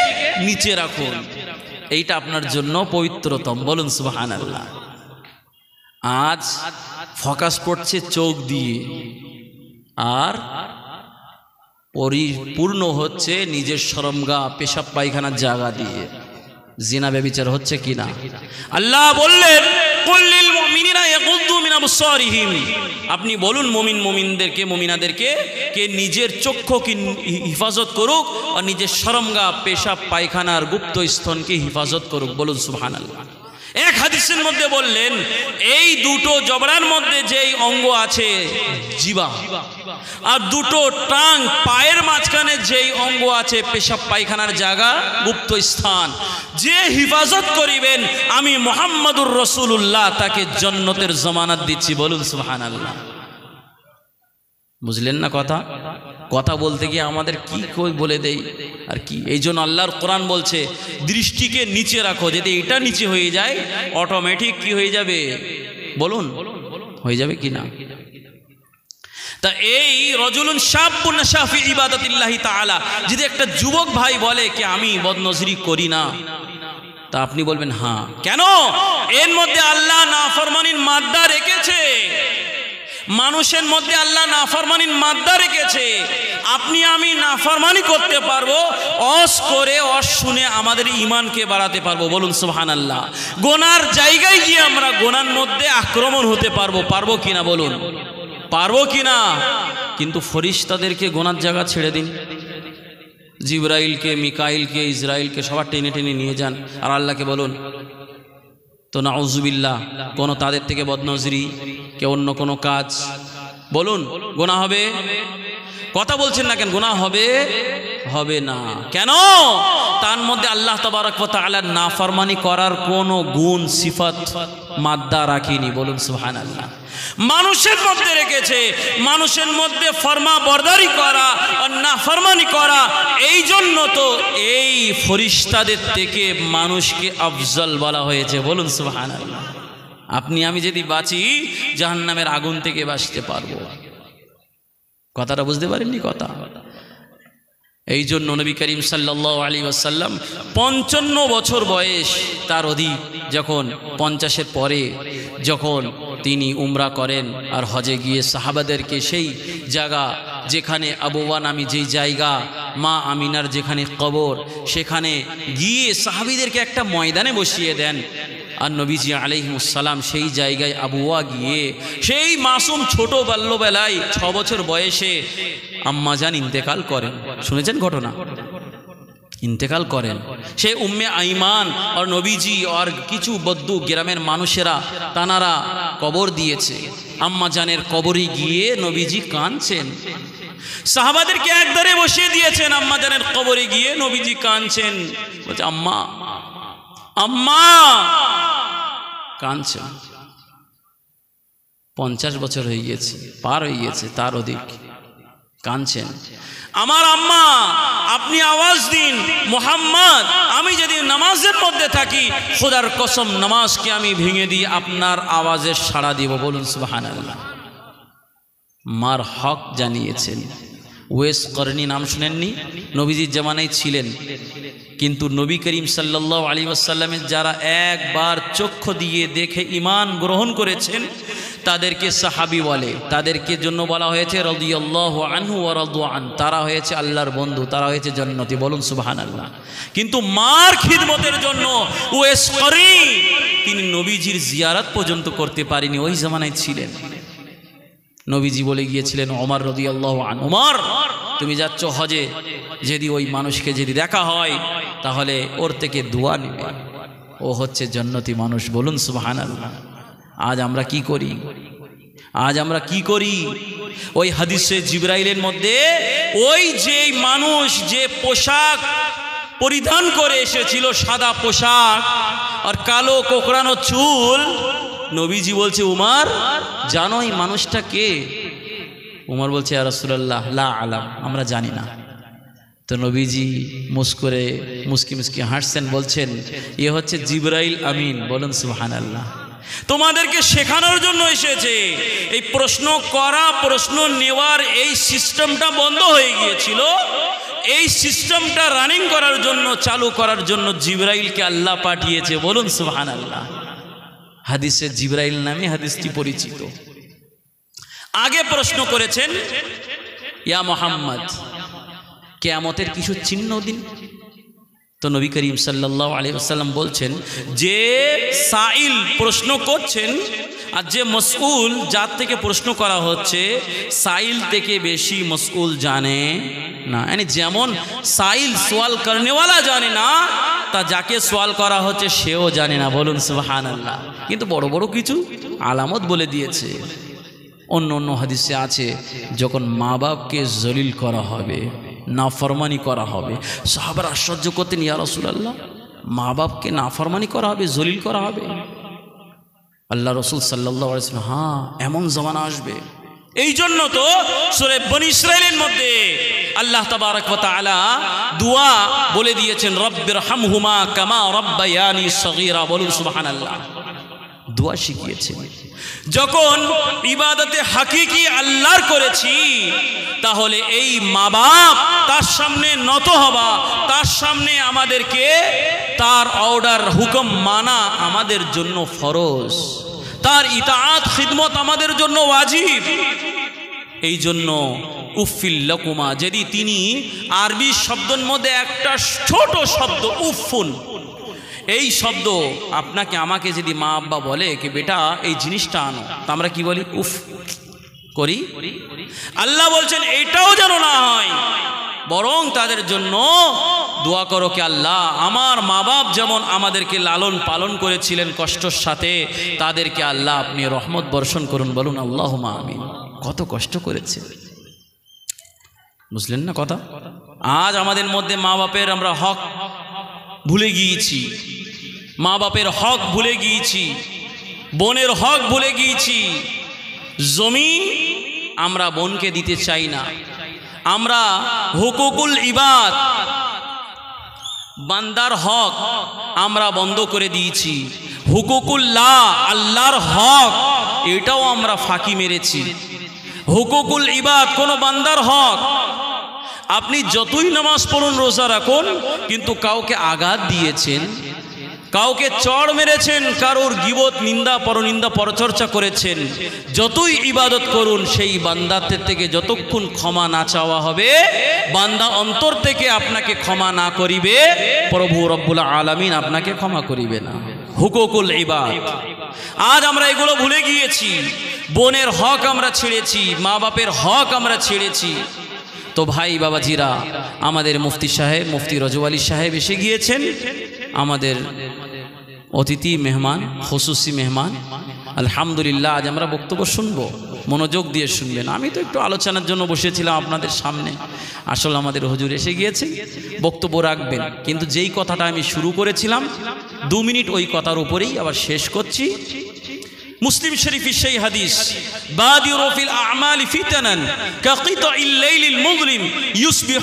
Speaker 1: নিচে রাখুন, এইটা আপনার জন্য পবিত্রতম। বলুন সুবহানাল্লাহ। আজ ফোকাস করছে চোখ দিয়ে আর পরিপূর্ণ হচ্ছে নিজের শরমগা পেশাব পায়খানার জায়গা দিয়ে। জিনা ব্যভিচার হচ্ছে কিনা? আল্লাহ বললেন কুল লিল মুমিনিনা ইয়াগুদ্দু মিন আবসারিহিম, আপনি বলুন মুমিনদেরকে মুমিনাদেরকে কে নিজের চক্ষুকে হিফাজত করুক আর নিজের শরমগা পেশাব পায়খানার গুপ্ত স্তনকে হিফাজত করুক। বলুন সুবহানাল্লাহ। এক হাদিসের মধ্যে বললেন এই দুটো জবড়ার মধ্যে যেই অঙ্গ আছে জিবা, আর দুটো টাং পায়ের মাঝখানে যেই অঙ্গ আছে পেশাব পায়খানার জায়গা গুপ্ত স্থান, যে হিফাজত করিবেন আমি মুহাম্মাদুর রাসূলুল্লাহ তাকে জান্নাতের জামানত দিচ্ছি। বলুন সুবহানাল্লাহ। বুঝলেন না কথা? কথা বলতে গিয়ে আমাদের কি কই বলে দেই আর কি। এই জন্য আল্লাহর কোরআন বলছে দৃষ্টিকে নিচে রাখো, যদি এটা নিচে হয়ে যায় অটোমেটিক কি হয়ে যাবে? বলুন হয়ে যাবে কি না? তা এই রাজুলুন শাবুন নাশা ফি ইবাদাতিল্লাহি তাআলা, যদি একটা যুবক ভাই বলে কি আমি বদনজরি করি না, তা আপনি বলবেন হ্যাঁ। কেন? এর মধ্যে আল্লাহ নাফরমানির মাদ্দা রেখেছে, মানুষের মধ্যে আল্লাহ নাফরমানির মাদ্দা রেখেছে। আপনি আমি নাফরমানি করতে পারবো, অস করে অস শুনে আমাদের ঈমানকে বাড়াতে পারবো। বলুন সুবহানাল্লাহ। গোনার জায়গায় গিয়ে আমরা গোনার মধ্যে আক্রমণ হতে পারবো কিনা? বলুন পারবো কিনা? কিন্তু ফেরেশতাদেরকে গোনার জায়গা ছেড়ে দিন, জিবরাইলকে মিকাইলকে ইসরাইলকে সবার টেনে টেনে নিয়ে যান, আর আল্লাহকে বলুন তো নাউজুবিল্লাহ কোনো তাদের থেকে বদনজরি কে অন্য কোনো কাজ, বলুন গুনাহ হবে? কথা বলছেন না কেন? গুনাহ হবে না। কেন? তার মধ্যে আল্লাহ তাবারক ওয়া তাআলা নাফরমানি করার কোনো গুণ সিফাত মাদ্দা রাখিনি, বলুন সুবহানাল্লাহ। মানুষের মধ্যে রেখেছে, মানুষের মধ্যে ফরমা বরদারি করা আর নাফরমানি করা। এই জন্য তো এই ফেরেশতাদের থেকে মানুষকে আফজল বলা হয়েছে, বলুন সুবহানাল্লাহ। আপনি আমি যদি বাঁচি জাহান্নামের আগুন থেকে বাঁচতে পারবো। কথাটা বুঝতে পারেননি? কথা এই জন্য নবী করিম সাল্লাল্লাহু আলাইহি ওয়াসাল্লাম 55 বছর বয়স তার অধিক, যখন 50-এর পরে যখন তিনি উমরা করেন আর হজে গিয়ে সাহাবাদেরকে সেই জায়গা যেখানে আবওয়া নামী যেই জায়গা, মা আমিনার যেখানে কবর, সেখানে গিয়ে সাহাবীদেরকে একটা ময়দানে বসিয়ে দেন। আর নবীজি আলাইহিস সালাম সেই জায়গায় আবওয়া গিয়ে সেই মাসুম ছোট বাল্যবেলায় 6 বছর বয়সে আম্মাজান ইন্তেকাল করেন। শুনেছেন ঘটনা? ইন্তেকাল করেন। সে উম্মে আইমান আর নবীজি আর কিছু বদ্দু গ্রামের মানুষেরা তানারা কবর দিয়েছে। আম্মাজানের কবরে গিয়ে নবীজি কাঁদছেন। সাহাবাদেরকে একধারে বসিয়ে দিয়েছেন, আম্মাজানের কবরে গিয়ে নবীজি কাঁদছেন, বলছে আম্মা আম্মা, কাঁদছেন। 50 বছর হয়ে গিয়েছে, পার হয়ে গিয়েছে, তার অধিক, কাঁদছেন। আমার আম্মা, আপনি আওয়াজ দিন মুহাম্মদ, আমি যদি নামাজের মধ্যে থাকি খোদার কসম নামাজকে আমি ভেঙে দিয়ে আপনার আওয়াজের সাড়া দিব, বলুন সুবহানাল্লাহ। মার হক জানিয়েছেন। ওয়েস করনি নাম শুনেননি? নবীজির জামানায় ছিলেন, কিন্তু নবী করিম সাল্লাল্লাহু আলাইহি ওয়াসাল্লামের যারা একবার চক্ষু দিয়ে দেখে ঈমান গ্রহণ করেছেন তাদেরকে সাহাবী বলে, তাদেরকে জন্য বলা হয়েছে রাদিয়াল্লাহু আনহু ওয়া রাদু আন, তারা হয়েছে আল্লাহর বন্ধু, তারা হয়েছে জান্নাতি, বলুন সুবহানাল্লাহ। কিন্তু মার খিদমতের জন্য ওয়েস করি তিনি নবীজির জিয়ারত পর্যন্ত করতে পারেনি, ওই জামানায় ছিলেন। নবীজি বলে গিয়েছিলেন ওমর রাদিয়াল্লাহু আনহু, ওমর তুমি যাচ্ছ হজে, যদি ওই মানুষকে যদি দেখা হয় তাহলে ওর থেকে দোয়া নেবে, ও হচ্ছে জান্নাতি মানুষ, বলুন সুবহানাল্লাহ। আজ আমরা কি করি? আজ আমরা কি করি? ওই হাদিসে জিবরাইলের মধ্যে ওই যে মানুষ যে পোশাক পরিধান করে এসেছিল, সাদা পোশাক আর কালো কোকড়ানো চুল, নবীজি বলছে উমর জানো এই মানুষটা কে? উমর বলছে ইয়া রাসূলুল্লাহ লা আলাম, আমরা জানি না। তো নবীজি মুস্কি মুস্কি হাসছেন, বলছেন এ হচ্ছে জিবরাইল আমিন, বলুন সুবহানাল্লাহ। তোমাদেরকে শেখানোর জন্য এসেছে। এই প্রশ্ন করা, প্রশ্ন নেওয়ার এই সিস্টেমটা বন্ধ হয়ে গিয়েছিল, এই সিস্টেমটা রানিং করার জন্য, চালু করার জন্য জিবরাইলকে আল্লাহ পাঠিয়েছে, বলুন সুবহানাল্লাহ। হাদিসে জিবরাইল নামে হাদিসটি পরিচিত। আগে প্রশ্ন করেছেন ইয়া মুহাম্মদ কিয়ামতের কিছু চিহ্ন দিন। তো নবী করিম সাল্লাল্লাহু আলাইহি ওয়াসাল্লাম বলছেন যে সাইল প্রশ্ন করছেন আর যে মাসউল যার থেকে প্রশ্ন করা হচ্ছে, সাইল থেকে বেশি মাসউল জানে না। মানে যেমন সাইল সওয়াল করনেওয়ালা জানে না, তা যাকে সওয়াল করা হচ্ছে সেও জানে না, বলুন সুবহানাল্লাহ। কিন্তু বড় বড় কিছু আলামত বলে দিয়েছে। অন্য অন্য হাদিসে আছে যখন মা বাপকে জলিল করা হবে, নাফরমানি করা হবে, সাহাবারা আশ্চর্য করতেন ইয়া রাসূলুল্লাহ, মা বাপকে নাফরমানি করা হবে, জলিল করা হবে? আল্লাহ রাসূল সাল্লাল্লাহু আলাইহি ওয়াসাল্লাম, হ্যাঁ এমন জামানা আসবে। এই জন্য তো সূরা বনী ইসরাঈলের মধ্যে আল্লাহ তাবারক ওয়া তাআলা দোয়া বলে দিয়েছেন রব্বিরহামহুমা কামা রাব্বায়ানি সগীরা, বলুন সুবহানাল্লাহ। দোয়া শিখিয়েছেন। যখন ইবাদতে হাকিকি আল্লাহর করেছি তাহলে এই মা বাপ তার সামনে নত হবা, তার সামনে আমাদেরকে তার অর্ডার হুকুম মানা আমাদের জন্য ফরজ, তার ইতাআত খিদমত আমাদের জন্য ওয়াজিব। এই জন্য উফিল লাকুমা, যদি তিনি আরবি শব্দের মধ্যে একটা ছোট শব্দ উফুন, এই শব্দ আপনাকে আমাকে যদি মা আব্বা বলে কি বেটা এই জিনিসটা আনো, তা আমরা কি বলি? উফ করি। আল্লাহ বলছেন এটাও যেন না হয়, বরং তাদের জন্য দোয়া করো কি আল্লাহ আমার মা বাপ যেমন আমাদেরকে লালন পালন করেছিলেন কষ্টের সাথে, তাদেরকে আল্লাহ আপনি রহমত বর্ষণ করুন, বলুন আল্লাহুম্মা আমিন। কত কষ্ট করেছে, বুঝলেন না কথা? আজ আমাদের মধ্যে মা বাপের আমরা হক ভুলে গিয়েছি, মা বাপের হক ভুলে গিয়েছি। বোনের হক ভুলে গিয়েছি। জমি আমরা বোনকে দিতে চাই না। আমরা হুকুকুল ইবাদ, বান্দার হক আমরা বন্ধ করে দিয়েছি। হুকুকুল্লাহ, আল্লাহর হক, এটাও আমরা ফাঁকি মেরেছি। হুকুকুল ইবাদ কোন বান্দার হক। আপনি যতই নামাজ পড়ুন, রোজা রাখুন, কিন্তু কাউকে আঘাত দিয়েছেন, কাউকে চড় মেরেছেন, কারোর গীবত, নিন্দা, পরনিন্দা, পরচর্চা করেছেন, যতই ইবাদত করুন, সেই বান্দাদের থেকে যতক্ষণ ক্ষমা না চাওয়া হবে, বান্দা অন্তর থেকে আপনাকে ক্ষমা না করিবে, প্রভু রব্বুল আলামিন আপনাকে ক্ষমা করিবে না। হুকুকুল ইবাদ, আজ আমরা এগুলো ভুলে গিয়েছি। বোনের হক আমরা ছেড়েছি, মা বাপের হক আমরা ছেড়েছি। তো ভাই বাবাজিরা, আমাদের মুফতি সাহেব, মুফতি রজব আলী সাহেব এসে গিয়েছেন, আমাদের অতিথি মেহমান, খুসুসি মেহমান। আলহামদুলিল্লাহ, আজ আমরা বক্তব্য শুনবো, মনোযোগ দিয়ে শুনবেন। আমি তো একটু আলোচনার জন্য বসেছিলাম আপনাদের সামনে, আসলে আমাদের হুজুর এসে গিয়েছে, বক্তব্য রাখবেন। কিন্তু যেই কথাটা আমি শুরু করেছিলাম 2 মিনিট ওই কথার উপরেই আবার শেষ করছি। মুসলিম শরীফের সেই হাদিস, বাদিরু ফিল আ'মালি ফিতানান কাকিতাইল লাইলিল মুযলিম ইউসবিহু